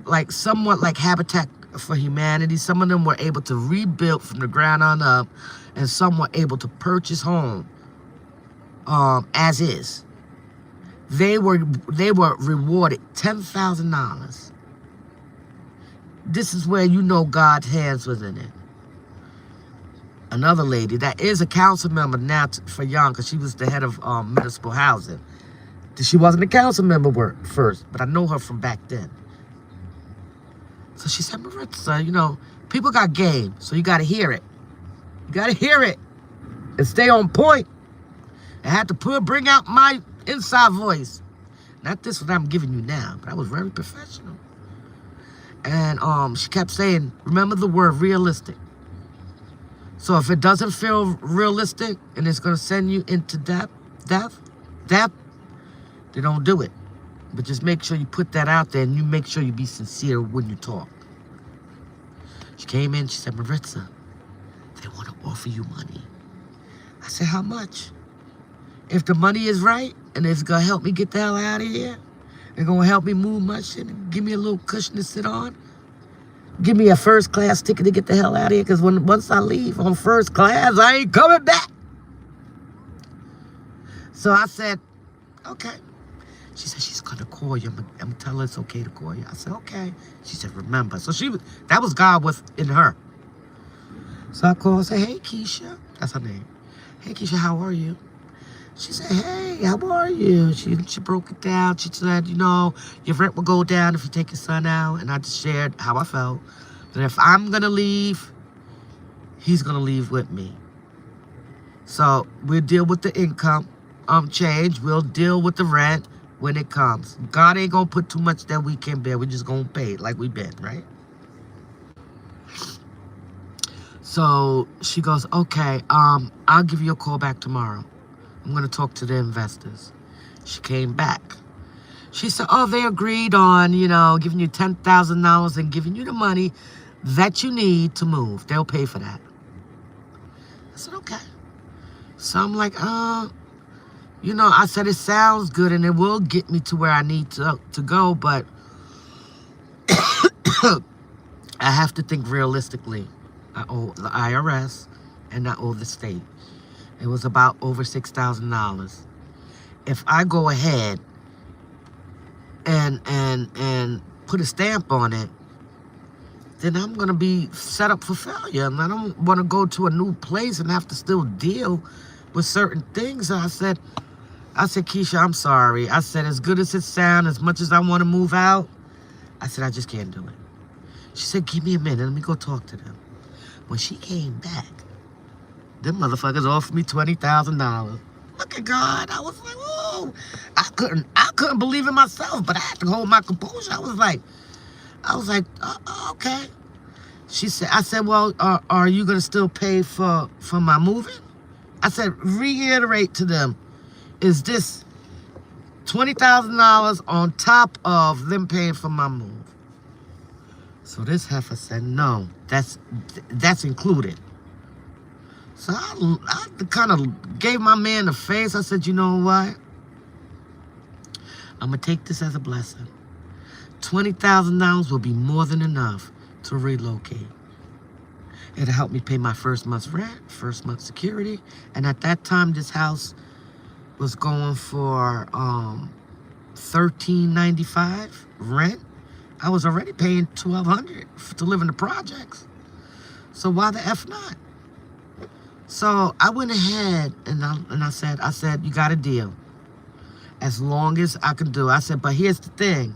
S1: like somewhat like Habitat for Humanity. Some of them were able to rebuild from the ground on up, and some were able to purchase home as is. They were rewarded $10,000. This is where you know God's hands was in it. Another lady that is a council member now for Young, because she was the head of municipal housing. She wasn't a council member first, but I know her from back then. So she said, Maritza, you know, people got game, so you got to hear it. You got to hear it and stay on point. I had to bring out my inside voice. Not this what I'm giving you now, but I was very professional. And she kept saying, remember the word realistic. So if it doesn't feel realistic and it's going to send you into death, they don't do it. But just make sure you put that out there, and you make sure you be sincere when you talk. She came in, she said, Maritza, they want to offer you money. I said, how much? If the money is right, and it's going to help me get the hell out of here, it's going to help me move my shit, and give me a little cushion to sit on, give me a first class ticket to get the hell out of here, because once I leave on first class, I ain't coming back. So I said, okay. She said, she's going to call you. I'm going to tell her it's okay to call you. I said, okay. She said, remember. So that was God in her. So I called and said, hey, Keisha. That's her name. Hey, Keisha, how are you? She said, hey, how are you? She broke it down. She said, you know, your rent will go down if you take your son out. And I just shared how I felt. That if I'm going to leave, he's going to leave with me. So we'll deal with the income change. We'll deal with the rent when it comes. God ain't gonna put too much that we can bear. We're just gonna pay it like we been, right? So she goes, okay, I'll give you a call back tomorrow. I'm gonna talk to the investors. She came back. She said, oh, they agreed on, you know, giving you $10,000 and giving you the money that you need to move. They'll pay for that. I said, okay. So I'm like, you know, I said, it sounds good and it will get me to where I need to go, but I have to think realistically. I owe the IRS and I owe the state. It was about over $6,000. If I go ahead and put a stamp on it, then I'm going to be set up for failure. And I don't want to go to a new place and have to still deal with certain things. So I said, Keisha, I'm sorry. I said, as good as it sounds, as much as I want to move out, I said, I just can't do it.
S2: She said, give me a minute. Let me go talk to them. When she came back, them motherfuckers offered me $20,000. Look at God. I was like, whoa. I couldn't believe it myself, but I had to hold my composure. I was like, okay. I said, well, are you going to still pay for my moving? I said, reiterate to them, is this $20,000 on top of them paying for my move? So this heifer said, no, that's included. So I kind of gave my man the face. I said, you know what? I'm going to take this as a blessing. $20,000 will be more than enough to relocate. It'll help me pay my first month's rent, first month's security. And at that time, this house was going for $1,395 rent. I was already paying $1,200 to live in the projects. So why the F not? So I went ahead and I said, you got a deal. As long as I can do. I said, but here's the thing.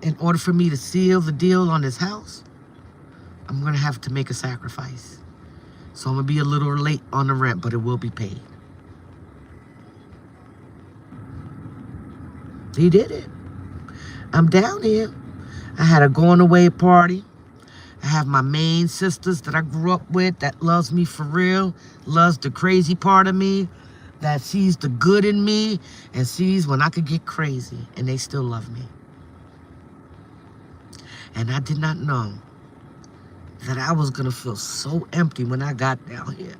S2: In order for me to seal the deal on this house, I'm going to have to make a sacrifice. So I'm going to be a little late on the rent, but it will be paid. He did it. I'm down here. I had a going away party. I have my main sisters that I grew up with that loves me for real, loves the crazy part of me, that sees the good in me and sees when I could get crazy, and they still love me. And I did not know that I was going to feel so empty when I got down here.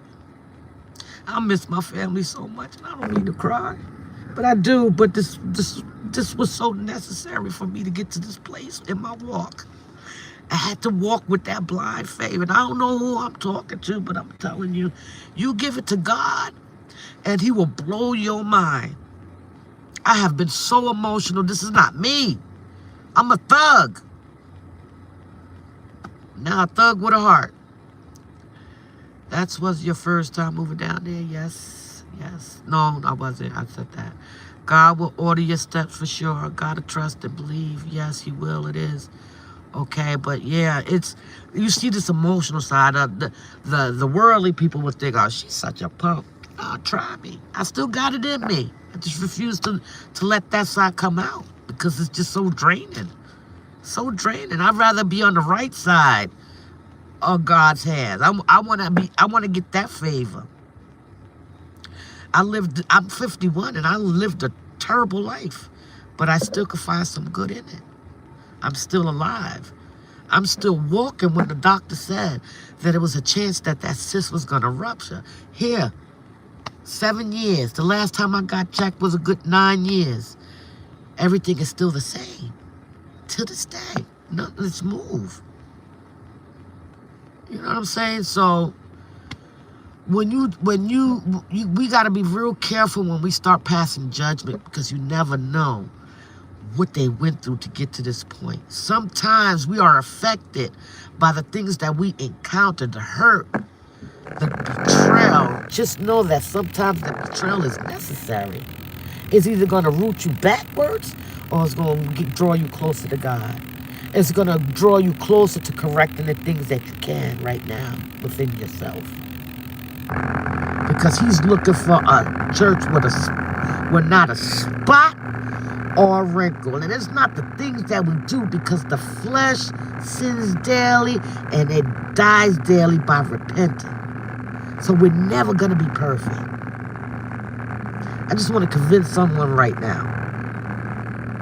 S2: I miss my family so much, and I don't mean to cry. But I do, but this was so necessary for me to get to this place in my walk. I had to walk with that blind faith, and I don't know who I'm talking to, but I'm telling you, you give it to God, and he will blow your mind. I have been so emotional. This is not me. I'm a thug. Now a thug with a heart. That was your first time moving down there? Yes. No, I wasn't. I said that. God will order your steps for sure. Gotta trust and believe. Yes, he will. It is. Okay, but yeah, you see this emotional side of the worldly people would think, oh, she's such a punk. Oh, try me. I still got it in me. I just refuse to let that side come out because it's just so draining. So draining. I'd rather be on the right side of God's hands. I want to get that favor. I'm 51 and I lived a terrible life, but I still could find some good in it. I'm still alive. I'm still walking when the doctor said that it was a chance that cyst was going to rupture. Here, 7 years. The last time I got checked was a good 9 years. Everything is still the same. To this day. Nothing's moved. You know what I'm saying? So, we got to be real careful when we start passing judgment because you never know what they went through to get to this point. Sometimes we are affected by the things that we encounter, the hurt, the betrayal. Just know that sometimes the betrayal is necessary. It's either going to root you backwards or it's going to draw you closer to God. It's going to draw you closer to correcting the things that you can right now within yourself. Because he's looking for a church with not a spot or a wrinkle. And it's not the things that we do because the flesh sins daily and it dies daily by repenting. So we're never going to be perfect. I just want to convince someone right now.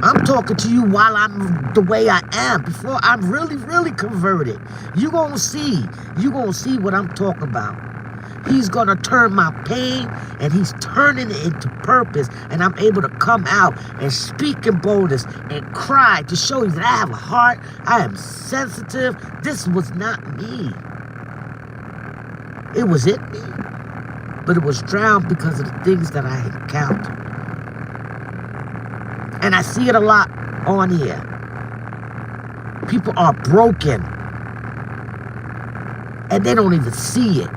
S2: I'm talking to you while I'm the way I am, before I'm really, really converted. You're going to see what I'm talking about. He's going to turn my pain, and he's turning it into purpose, and I'm able to come out and speak in boldness and cry to show you that I have a heart, I am sensitive. This was not me. It was in me, but it was drowned because of the things that I encountered. And I see it a lot on here. People are broken, and they don't even see it.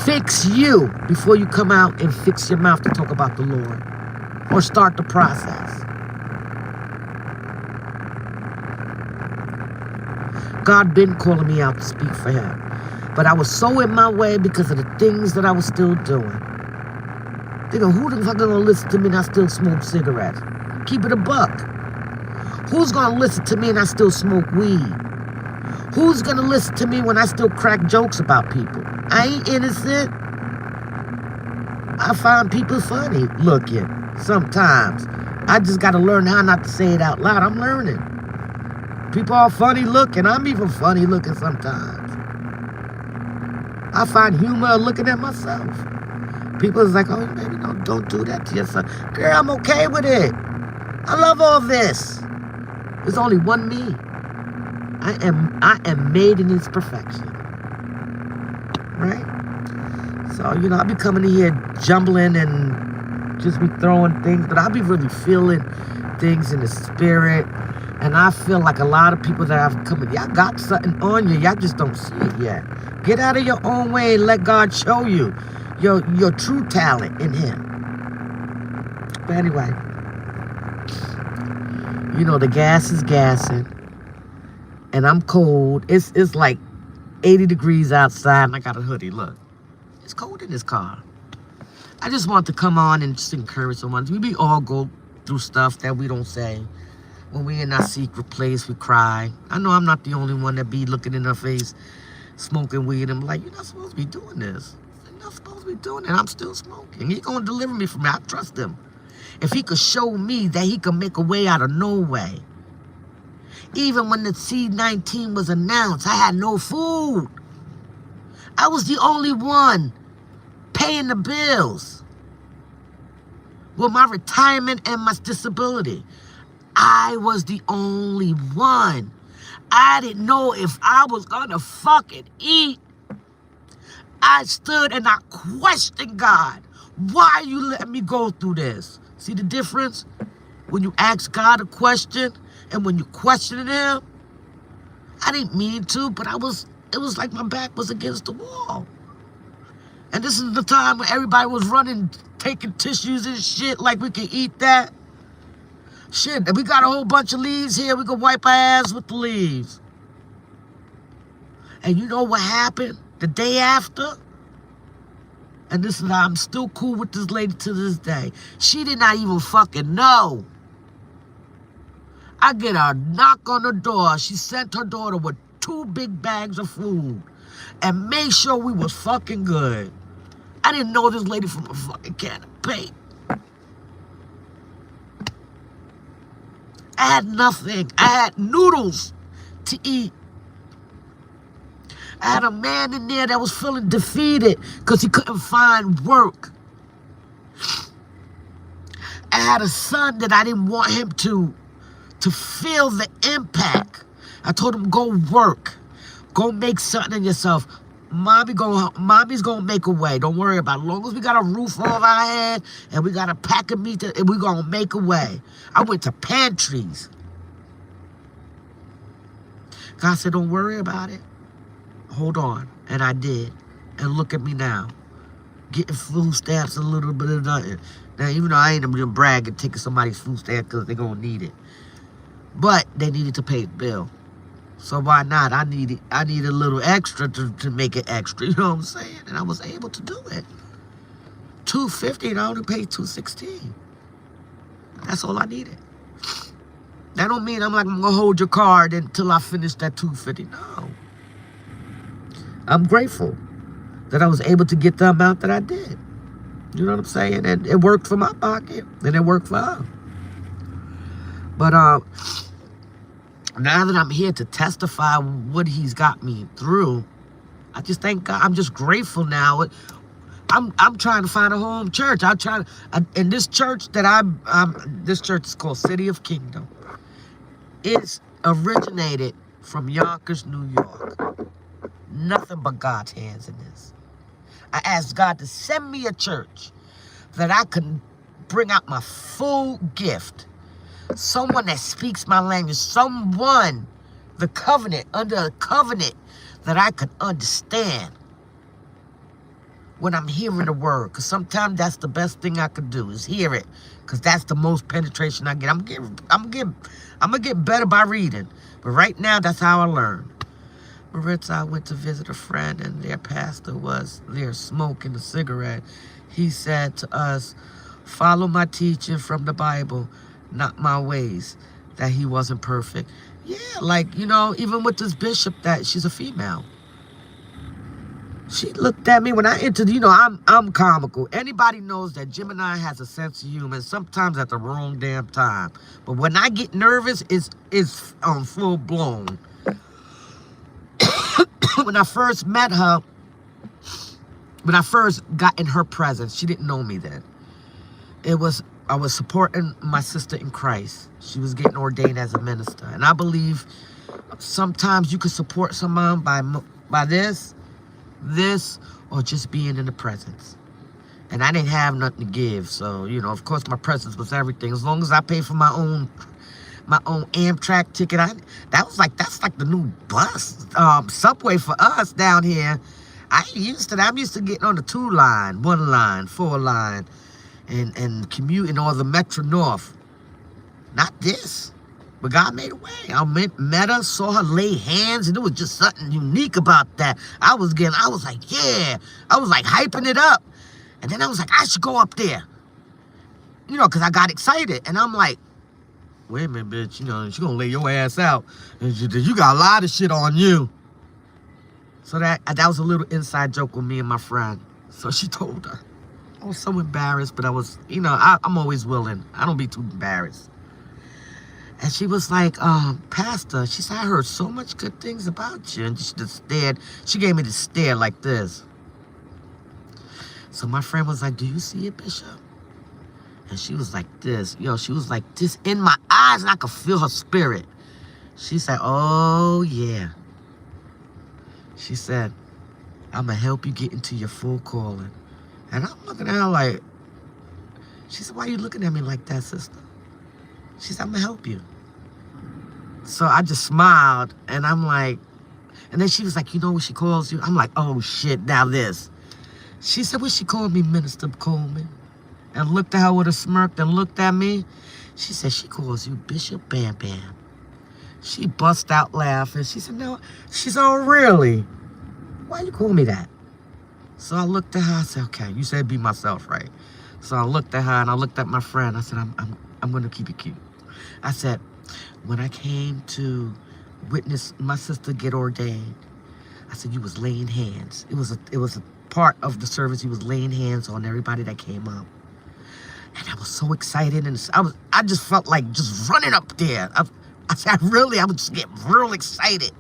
S2: Fix you before you come out and fix your mouth to talk about the Lord or start the process. God been calling me out to speak for him. But I was so in my way because of the things that I was still doing. Thinking, who the fuck gonna listen to me and I still smoke cigarettes? Keep it a buck. Who's gonna listen to me and I still smoke weed? Who's gonna listen to me when I still crack jokes about people? I ain't innocent. I find people funny looking sometimes. I just gotta learn how not to say it out loud. I'm learning. People are funny looking. I'm even funny looking sometimes. I find humor looking at myself. People is like, oh, baby, no, don't do that to yourself. Girl, I'm okay with it. I love all this. There's only one me. I am made in its perfection. Right? So, I'll be coming in here jumbling and just be throwing things, but I'll be really feeling things in the spirit. And I feel like a lot of people that have come in, y'all got something on you. Y'all just don't see it yet. Get out of your own way and let God show you your true talent in him. But anyway, the gas is gassing. And I'm cold. It's like 80 degrees outside and I got a hoodie. Look, it's cold in this car. I just want to come on and just encourage someone. We all go through stuff that we don't say. When we in our secret place, we cry. I know I'm not the only one that be looking in her face, smoking weed. I'm like, you're not supposed to be doing this. You're not supposed to be doing it. I'm still smoking. He's going to deliver me from it. I trust him. If he could show me that he could make a way out of no way. Even when the C-19 was announced, I had no food. I was the only one paying the bills with my retirement and my disability. I was the only one. I didn't know if I was gonna fucking eat. I stood and I questioned God. Why you let me go through this? See the difference? When you ask God a question and when you questioning him, I didn't mean to, but it was like my back was against the wall. And this is the time when everybody was running, taking tissues and shit like we can eat that. Shit, we got a whole bunch of leaves here. We can wipe our ass with the leaves. And you know what happened the day after? And this is how I'm still cool with this lady to this day. She did not even fucking know. I get a knock on the door. She sent her daughter with 2 big bags of food and made sure we was fucking good. I didn't know this lady from a fucking can of paint. I had nothing. I had noodles to eat. I had a man in there that was feeling defeated because he couldn't find work. I had a son that I didn't want him to feel the impact. I told him, go work. Go make something of yourself. Mommy's gonna make a way. Don't worry about it. As long as we got a roof over our head and we got a pack of meat, we're gonna make a way. I went to pantries. God said, don't worry about it. Hold on. And I did. And look at me now. Getting food stamps a little bit of nothing. Now, even though I ain't even bragging, taking somebody's food stamp because they're gonna need it. But they needed to pay the bill. So why not? I needed a little extra to make it extra. You know what I'm saying? And I was able to do it. $2.50 and I only paid $2.16. That's all I needed. That don't mean I'm gonna hold your card until I finish that $2.50. No. I'm grateful that I was able to get the amount that I did. You know what I'm saying? And it worked for my pocket and it worked for her. But now that I'm here to testify what he's got me through, I just thank God. I'm just grateful now. I'm trying to find a home church. And this church that this church is called City of Kingdom. It's originated from Yonkers, New York. Nothing but God's hands in this. I asked God to send me a church that I could bring out my full gift. Someone that speaks my language. Someone, under a covenant that I could understand when I'm hearing the word. Because sometimes that's the best thing I could do is hear it. Because that's the most penetration I get. I'm going to get better by reading. But right now, that's how I learn. Maritza, I went to visit a friend, and their pastor was there smoking a cigarette. He said to us, follow my teaching from the Bible, not my ways, that he wasn't perfect. Yeah, like, you know, even with this bishop, that she's a female. She looked at me when I entered, you know, I'm comical. Anybody knows that Gemini has a sense of humor, sometimes at the wrong damn time. But when I get nervous, it's full blown. When I first met her, when I first got in her presence, she didn't know me then. I was supporting my sister in Christ. She was getting ordained as a minister. And I believe sometimes you can support someone by this, or just being in the presence. And I didn't have nothing to give. So, you know, of course my presence was everything. As long as I paid for my own Amtrak ticket, that's like the new bus, subway for us down here. I'm used to getting on the 2 line, 1 line, 4 line, and commuting all the Metro North. Not this. But God made a way. I met her, saw her lay hands, and it was just something unique about that. I was like, yeah. I was like hyping it up. And then I was like, I should go up there. You know, because I got excited. And I'm like, wait a minute, bitch. You know, she's going to lay your ass out. And you got a lot of shit on you. So that was a little inside joke with me and my friend. So she told her. I was so embarrassed, but I was, you know, I'm always willing. I don't be too embarrassed. And she was like, Pastor, she said, I heard so much good things about you. And she just stared. She gave me the stare like this. So my friend was like, do you see it, Bishop? And she was like this. Yo, she was like this in my eyes, and I could feel her spirit. She said, oh, yeah. She said, I'm going to help you get into your full calling. And I'm looking at her like, she said, why are you looking at me like that, sister? She said, I'm going to help you. So I just smiled, and I'm like, and then she was like, you know what she calls you? I'm like, oh, shit, now this. She said, what she called me, Minister Coleman? And looked at her with a smirk, and looked at me. She said, she calls you Bishop Bam Bam. She bust out laughing. She said, no. She said, oh, really? Why you call me that? So I looked at her. I said, okay, you said be myself, right? So I looked at her, and I looked at my friend. I said, I'm going to keep it cute. I said, when I came to witness my sister get ordained, I said, you was laying hands. It was a part of the service. You was laying hands on everybody that came up. And I was so excited, and I just felt like just running up there. I said, I would just get real excited.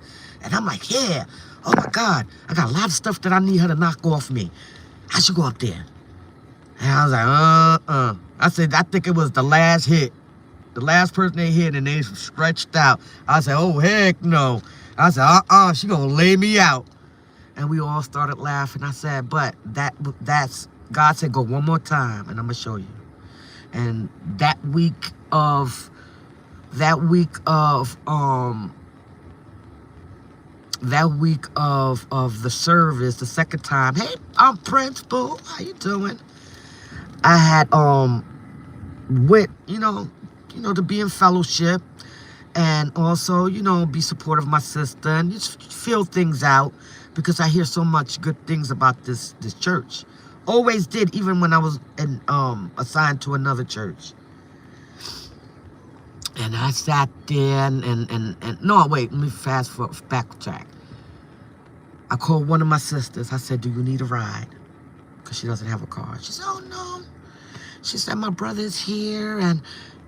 S2: And I'm like, yeah, oh my God, I got a lot of stuff that I need her to knock off me. I should go up there. And I was like, I said, I think it was the last hit. The last person they hit, and they stretched out. I said, oh, heck no. I said, she gonna lay me out. And we all started laughing. I said, but that's, God said, go one more time, and I'm gonna show you. And that week of the service, the second time, hey, I'm Prince Boo, how you doing? I had went, you know, to be in fellowship, and also, you know, be supportive of my sister, and just feel things out, because I hear so much good things about this church. Always did, even when I was assigned to another church. And I sat there and no, wait, let me backtrack. I called one of my sisters. I said, do you need a ride? Because she doesn't have a car. She said, oh, no. She said, my brother's here, and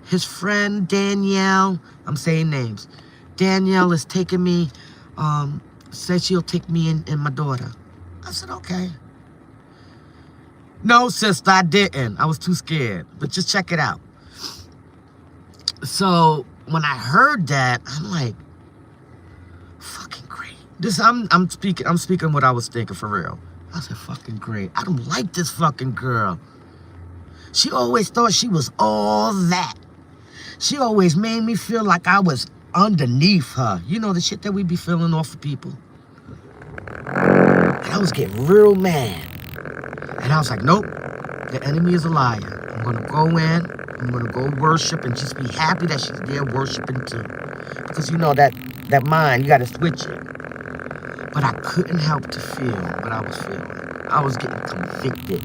S2: his friend Danielle, I'm saying names, Danielle is taking me, said she'll take me and my daughter. I said, okay. No, sister, I didn't. I was too scared. But just check it out. So when I heard that, I'm like, fucking great. I'm speaking what I was thinking for real. I said, fucking great. I don't like this fucking girl. She always thought she was all that. She always made me feel like I was underneath her. You know, the shit that we be feeling off of people. And I was getting real mad. And I was like, nope, the enemy is a liar. I'm going to go in, I'm going to go worship, and just be happy that she's there worshiping too. Because you know that mind, you got to switch it. But I couldn't help to feel what I was feeling. I was getting convicted.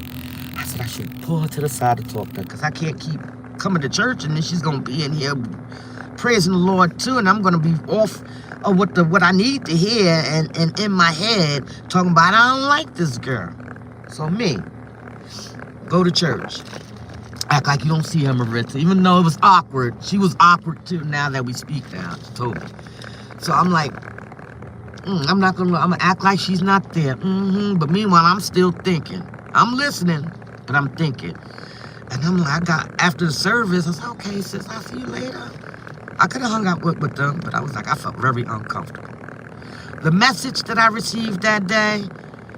S2: I said I should pull her to the side to talk to her because I can't keep coming to church and then she's going to be in here praising the Lord too, and I'm going to be off of what I need to hear and in my head talking about I don't like this girl. So me, go to church. Act like you don't see her, Maritza. Even though it was awkward. She was awkward too now that we speak now. She told me. So I'm like, I'm gonna act like she's not there. But meanwhile, I'm still thinking. I'm listening, but I'm thinking. And I'm like, after the service, I said, okay, sis, I'll see you later. I could have hung out with them, but I was like, I felt very uncomfortable. The message that I received that day,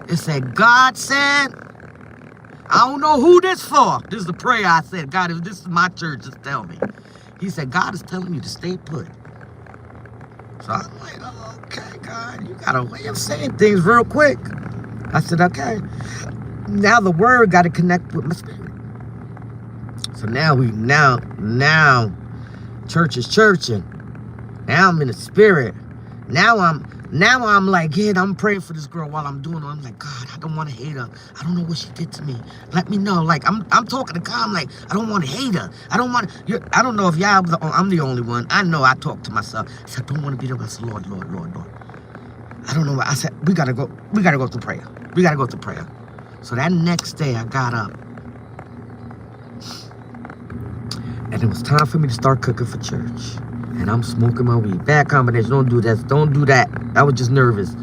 S2: it said, God said, I don't know who this for. This is the prayer I said. God, if this is my church, just tell me. He said, God is telling you to stay put. So I'm like, oh, okay, God, you got a way of saying things real quick. I said, okay. Now the word got to connect with my spirit. So now church is churching. Now I'm in the spirit. Now I'm like, yeah, I'm praying for this girl while I'm doing it. I'm like, God, I don't want to hate her. I don't know what she did to me. Let me know. Like, I'm talking to God. I'm like, I don't want to hate her. I don't know if I'm the only one. I know I talk to myself. I said, I don't want to be there. I said, Lord. I don't know what. I said, we got to go through prayer. We got to go through prayer. So that next day I got up. And it was time for me to start cooking for church. And I'm smoking my weed. Bad combination. Don't do that. I was just nervous.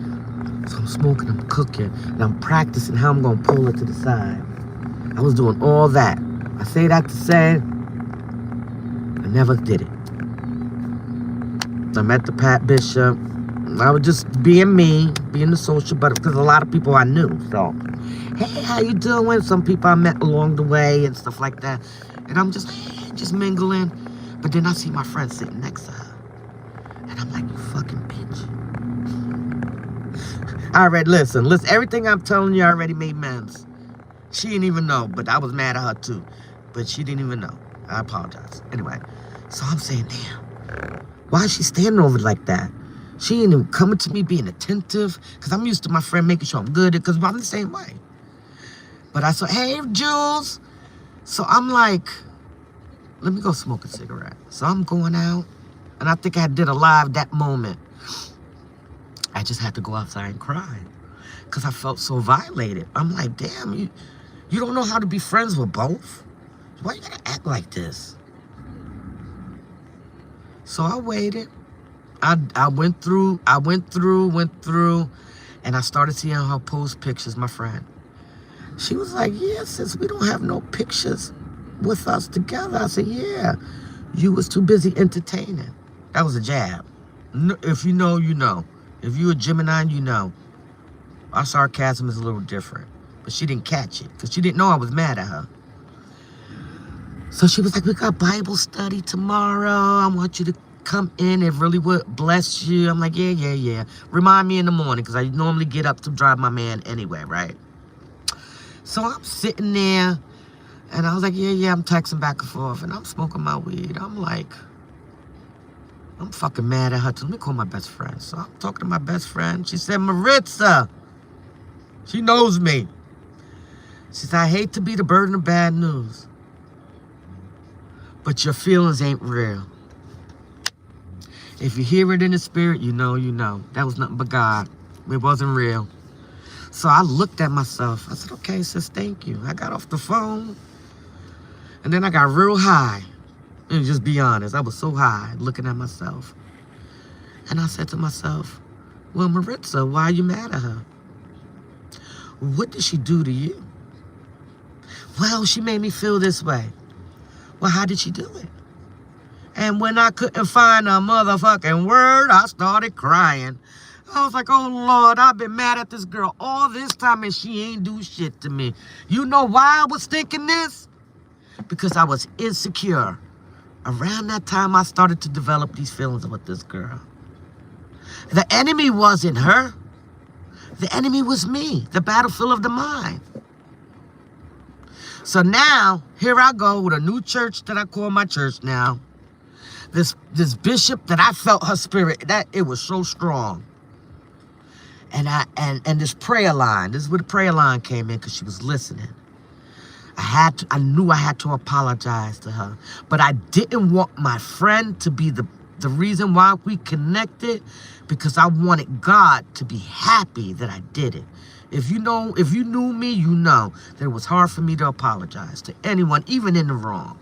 S2: So I'm smoking, I'm cooking, and I'm practicing how I'm going to pull it to the side. I was doing all that. I say that to say, I never did it. I met the Pat Bishop. I was just being me, being the social, but because a lot of people I knew. So, hey, how you doing? Some people I met along the way and stuff like that. And I'm just mingling. But then I see my friend sitting next to her. And I'm like, you fucking bitch. Listen, everything I'm telling you, I already made amends. She didn't even know, but I was mad at her too. But she didn't even know. I apologize. Anyway, so I'm saying, damn, why is she standing over like that? She ain't even coming to me being attentive. Because I'm used to my friend making sure I'm good. Because I'm the same way. But I said, hey, Jules. So I'm like, let me go smoke a cigarette. So I'm going out. And I think I did a live that moment. I just had to go outside and cry. Because I felt so violated. I'm like, damn, you don't know how to be friends with both? Why you gotta act like this? So I waited. I went through, and I started seeing her post pictures, my friend. She was like, yeah, sis, we don't have no pictures with us together. I said, yeah, you was too busy entertaining. That was a jab. If you know, you know. If you a Gemini, you know. Our sarcasm is a little different. But she didn't catch it because she didn't know I was mad at her. So she was like, we got Bible study tomorrow. I want you to come in. It really would bless you. I'm like, yeah. Remind me in the morning because I normally get up to drive my man anyway, right? So I'm sitting there. And I was like, yeah, I'm texting back and forth. And I'm smoking my weed. I'm like, I'm fucking mad at her too. Let me call my best friend. So I'm talking to my best friend. She said, Maritza. She knows me. She said, I hate to be the burden of bad news. But your feelings ain't real. If you hear it in the spirit, you know. That was nothing but God. It wasn't real. So I looked at myself. I said, okay, sis, thank you. I got off the phone. And then I got real high. And just be honest, I was so high looking at myself. And I said to myself, well, Maritza, why are you mad at her? What did she do to you? Well, she made me feel this way. Well, how did she do it? And when I couldn't find a motherfucking word, I started crying. I was like, oh, Lord, I've been mad at this girl all this time and she ain't do shit to me. You know why I was thinking this? Because I was insecure. Around that time, I started to develop these feelings with this girl. The enemy wasn't her. The enemy was me, the battlefield of the mind. So now, here I go with a new church that I call my church now. This bishop that I felt her spirit, that it was so strong. And this prayer line, this is where the prayer line came in because she was listening. I knew I had to apologize to her, but I didn't want my friend to be the reason why we connected, because I wanted God to be happy that I did it. If you knew me, you know that it was hard for me to apologize to anyone, even in the wrong.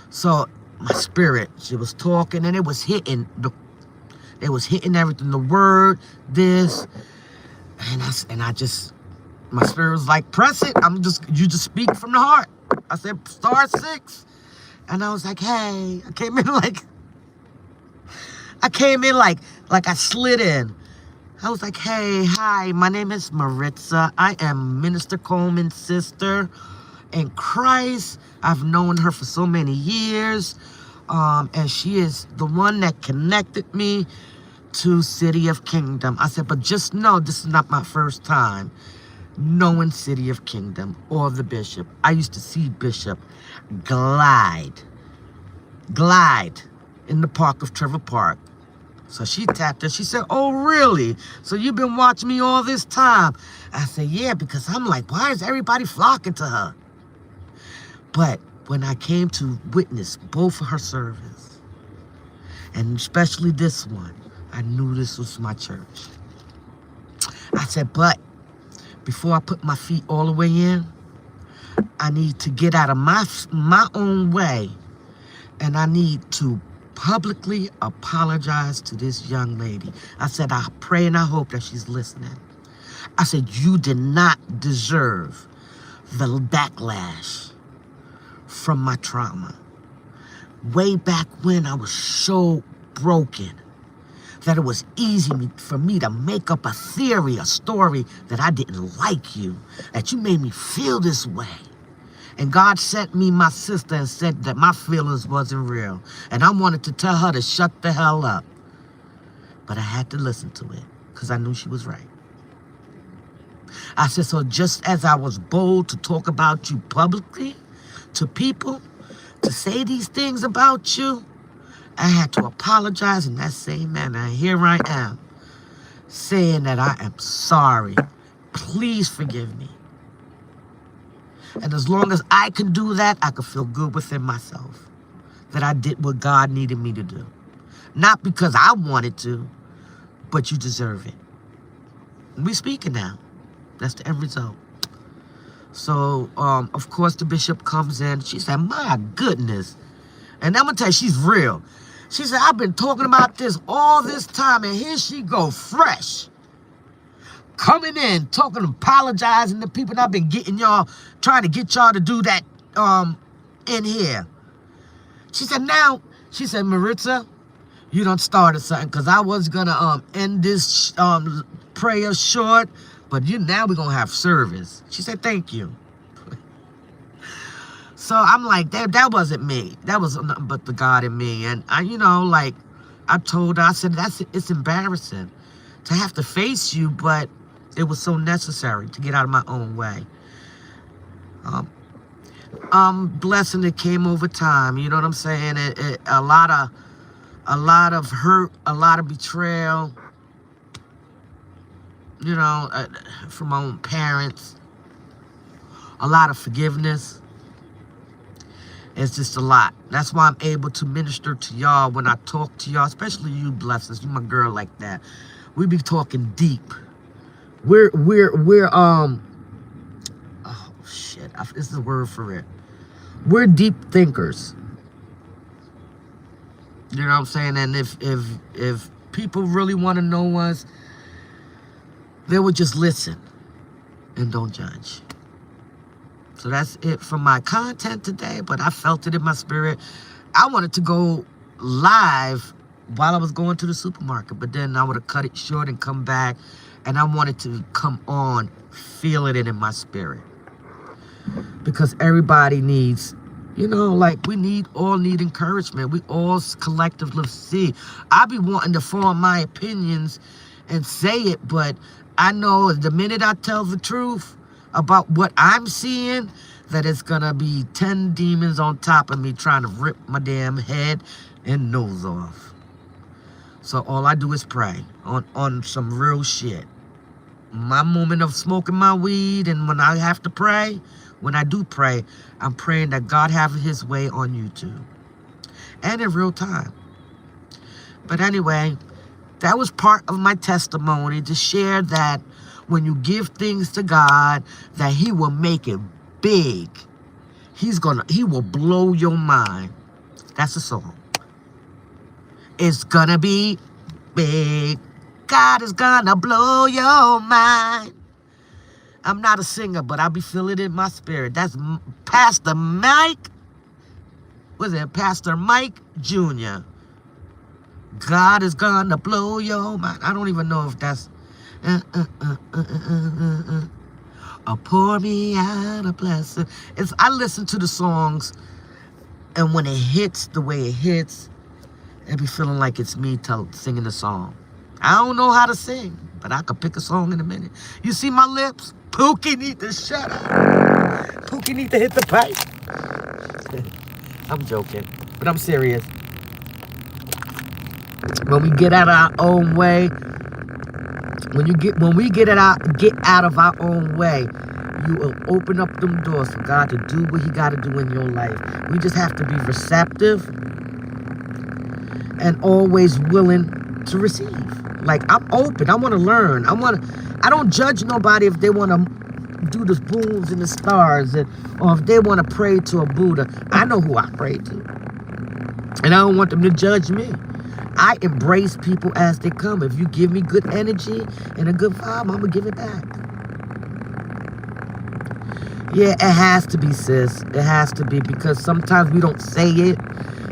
S2: So my spirit, she was talking, and it was hitting everything, the word, this, and I just, my spirit was like, press it. You just speak from the heart. I said, star 6. And I was like, hey, I came in like I slid in. I was like, hey, hi, my name is Maritza. I am Minister Coleman's sister in Christ. I've known her for so many years. And she is the one that connected me to City of Kingdom. I said, but just know this is not my first time knowing City of Kingdom or the Bishop. I used to see Bishop glide in the park of Trevor Park. So she tapped her. She said, oh, really? So you've been watching me all this time? I said, yeah, because I'm like, why is everybody flocking to her? But when I came to witness both of her service, and especially this one, I knew this was my church. I said, but before I put my feet all the way in, I need to get out of my own way, and I need to publicly apologize to this young lady. I said, I pray and I hope that she's listening. I said, you did not deserve the backlash from my trauma. Way back when I was so broken that it was easy for me to make up a theory, a story that I didn't like you, that you made me feel this way. And God sent me my sister and said that my feelings wasn't real. And I wanted to tell her to shut the hell up. But I had to listen to it because I knew she was right. I said, so just as I was bold to talk about you publicly to people, to say these things about you, I had to apologize in that same manner. And here I am, saying that I am sorry. Please forgive me. And as long as I can do that, I can feel good within myself that I did what God needed me to do. Not because I wanted to, but you deserve it. We speaking now. That's the end result. So, of course, the bishop comes in. She said, my goodness. And I'm going to tell you, she's real. She said, I've been talking about this all this time, and here she go, fresh. Coming in, talking, apologizing to people. And I've been trying to get y'all to do that in here. She said, Maritza, you done started something, because I was going to end this prayer short, but now we're going to have service. She said, thank you. So I'm like, that wasn't me. That was nothing but the God in me. And I told her, I said, it's embarrassing to have to face you, but it was so necessary to get out of my own way. Blessing that came over time. You know what I'm saying? A lot of hurt, a lot of betrayal. From my own parents. A lot of forgiveness. It's just a lot. That's why I'm able to minister to y'all when I talk to y'all, especially you, Blessings. You my girl like that. We be talking deep. We're oh shit, this is the word for it. We're deep thinkers. You know what I'm saying? And if people really want to know us, they would just listen and don't judge. So that's it for my content today, but I felt it in my spirit. I wanted to go live while I was going to the supermarket, but then I would have cut it short and come back, and I wanted to come on, feel it in my spirit. Because everybody needs, we all need encouragement. We all collectively see. I be wanting to form my opinions and say it, but I know the minute I tell the truth about what I'm seeing, that it's gonna be 10 demons on top of me trying to rip my damn head and nose off. So all I do is pray on some real shit. My moment of smoking my weed, and when I have to pray, when I do pray, I'm praying that God have his way on YouTube. And in real time. But anyway, that was part of my testimony, to share that when you give things to God, that he will make it big. He will blow your mind. That's the song. It's gonna be big. God is gonna blow your mind. I'm not a singer, but I be feeling it in my spirit. That's Pastor Mike. Was it Pastor Mike Jr.? God is gonna blow your mind. I don't even know if that's pour me out a blessing. I listen to the songs, and when it hits the way it hits, I be feeling like it's me singing the song. I don't know how to sing, but I could pick a song in a minute. You see my lips? Pookie need to shut up. Pookie need to hit the pipe. I'm joking, but I'm serious. When we get out of our own way, when we get out of our own way, you will open up them doors for God to do what he got to do in your life. We just have to be receptive and always willing to receive. Like, I'm open. I want to learn. I don't judge nobody if they want to do the moons and the stars, or if they want to pray to a Buddha. I know who I pray to. And I don't want them to judge me. I embrace people as they come. If you give me good energy and a good vibe, I'm going to give it back. Yeah, it has to be, sis. It has to be, because sometimes we don't say it.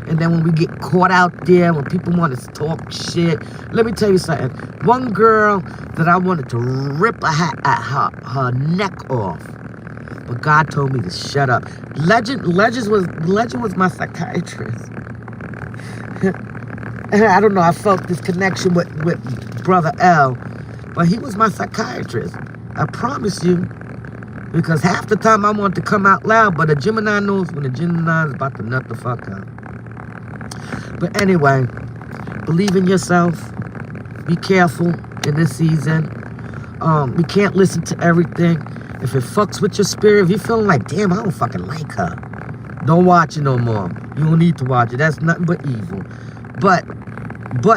S2: And then when we get caught out there, when people want to talk shit, let me tell you something. One girl that I wanted to rip her neck off, but God told me to shut up. Legend was my psychiatrist. I don't know, I felt this connection with Brother L, but he was my psychiatrist. I promise you, because half the time I want to come out loud, but a Gemini knows when a Gemini is about to nut the fuck out. But anyway, believe in yourself. Be careful in this season. We can't listen to everything. If it fucks with your spirit, if you're feeling like, damn, I don't fucking like her, don't watch it no more. You don't need to watch it. That's nothing but evil. But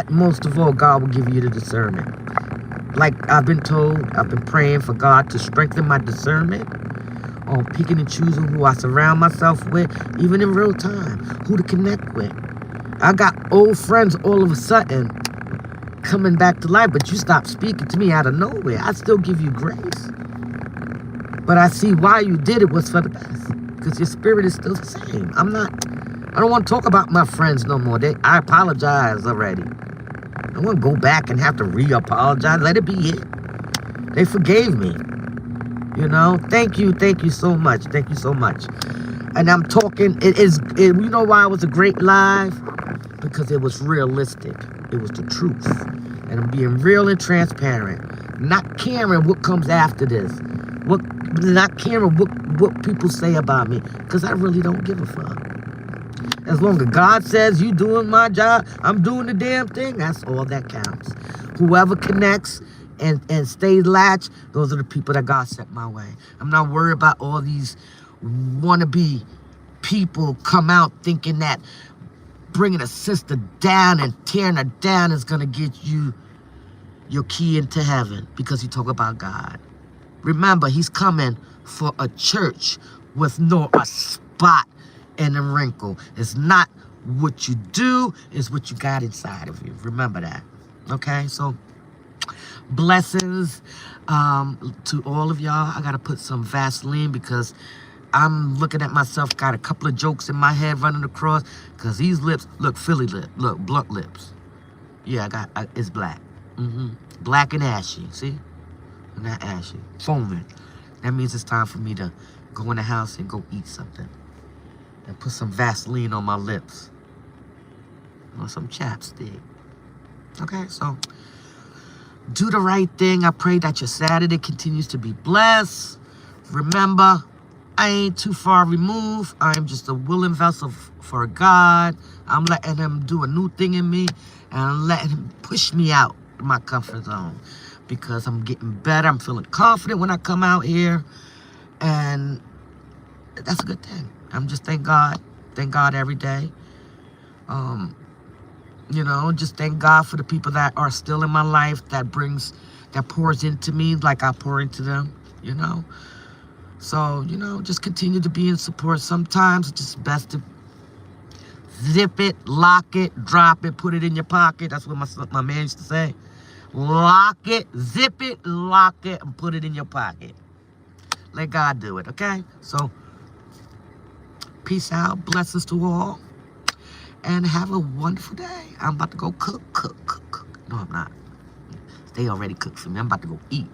S2: most of all, God will give you the discernment. Like I've been told, I've been praying for God to strengthen my discernment on picking and choosing who I surround myself with, even in real time, who to connect with. I got old friends all of a sudden coming back to life, but you stopped speaking to me out of nowhere. I still give you grace. But I see why you did it was for the best, because your spirit is still the same. I don't want to talk about my friends no more. I apologize already. I don't want to go back and have to re-apologize. Let it be it. They forgave me. You know, thank you so much. Thank you so much. And I'm talking, you know why it was a great live? Because it was realistic. It was the truth. And I'm being real and transparent. Not caring what comes after this. Not caring what people say about me. Because I really don't give a fuck. As long as God says you doing my job, I'm doing the damn thing, that's all that counts. Whoever connects and stays latched, those are the people that God sent my way. I'm not worried about all these wannabe people come out thinking that bringing a sister down and tearing her down is going to get you your key into heaven, because you talk about God. Remember, he's coming for a church with a spot and a wrinkle. It's not what you do, it's what you got inside of you. Remember that. Okay, so blessings to all of y'all. I got to put some Vaseline because I'm looking at myself, got a couple of jokes in my head running across, because these lips look Philly lip, look blunt lips. Yeah, it's black. Black and ashy, see? Not ashy, foaming. That means it's time for me to go in the house and go eat something. And put some Vaseline on my lips. Or some chapstick. Okay, so do the right thing. I pray that your Saturday continues to be blessed. Remember, I ain't too far removed. I am just a willing vessel for God. I'm letting him do a new thing in me. and letting him push me out of my comfort zone, because I'm getting better. I'm feeling confident when I come out here, and that's a good thing. I'm just thank God every day. Just thank God for the people that are still in my life, that pours into me like I pour into them, So, just continue to be in support. Sometimes it's just best to zip it, lock it, drop it, put it in your pocket. That's what my man used to say. Lock it, zip it, lock it, and put it in your pocket. Let God do it, okay? So, peace out. Blessings to all. And have a wonderful day. I'm about to go cook. No, I'm not. They already cooked for me. I'm about to go eat.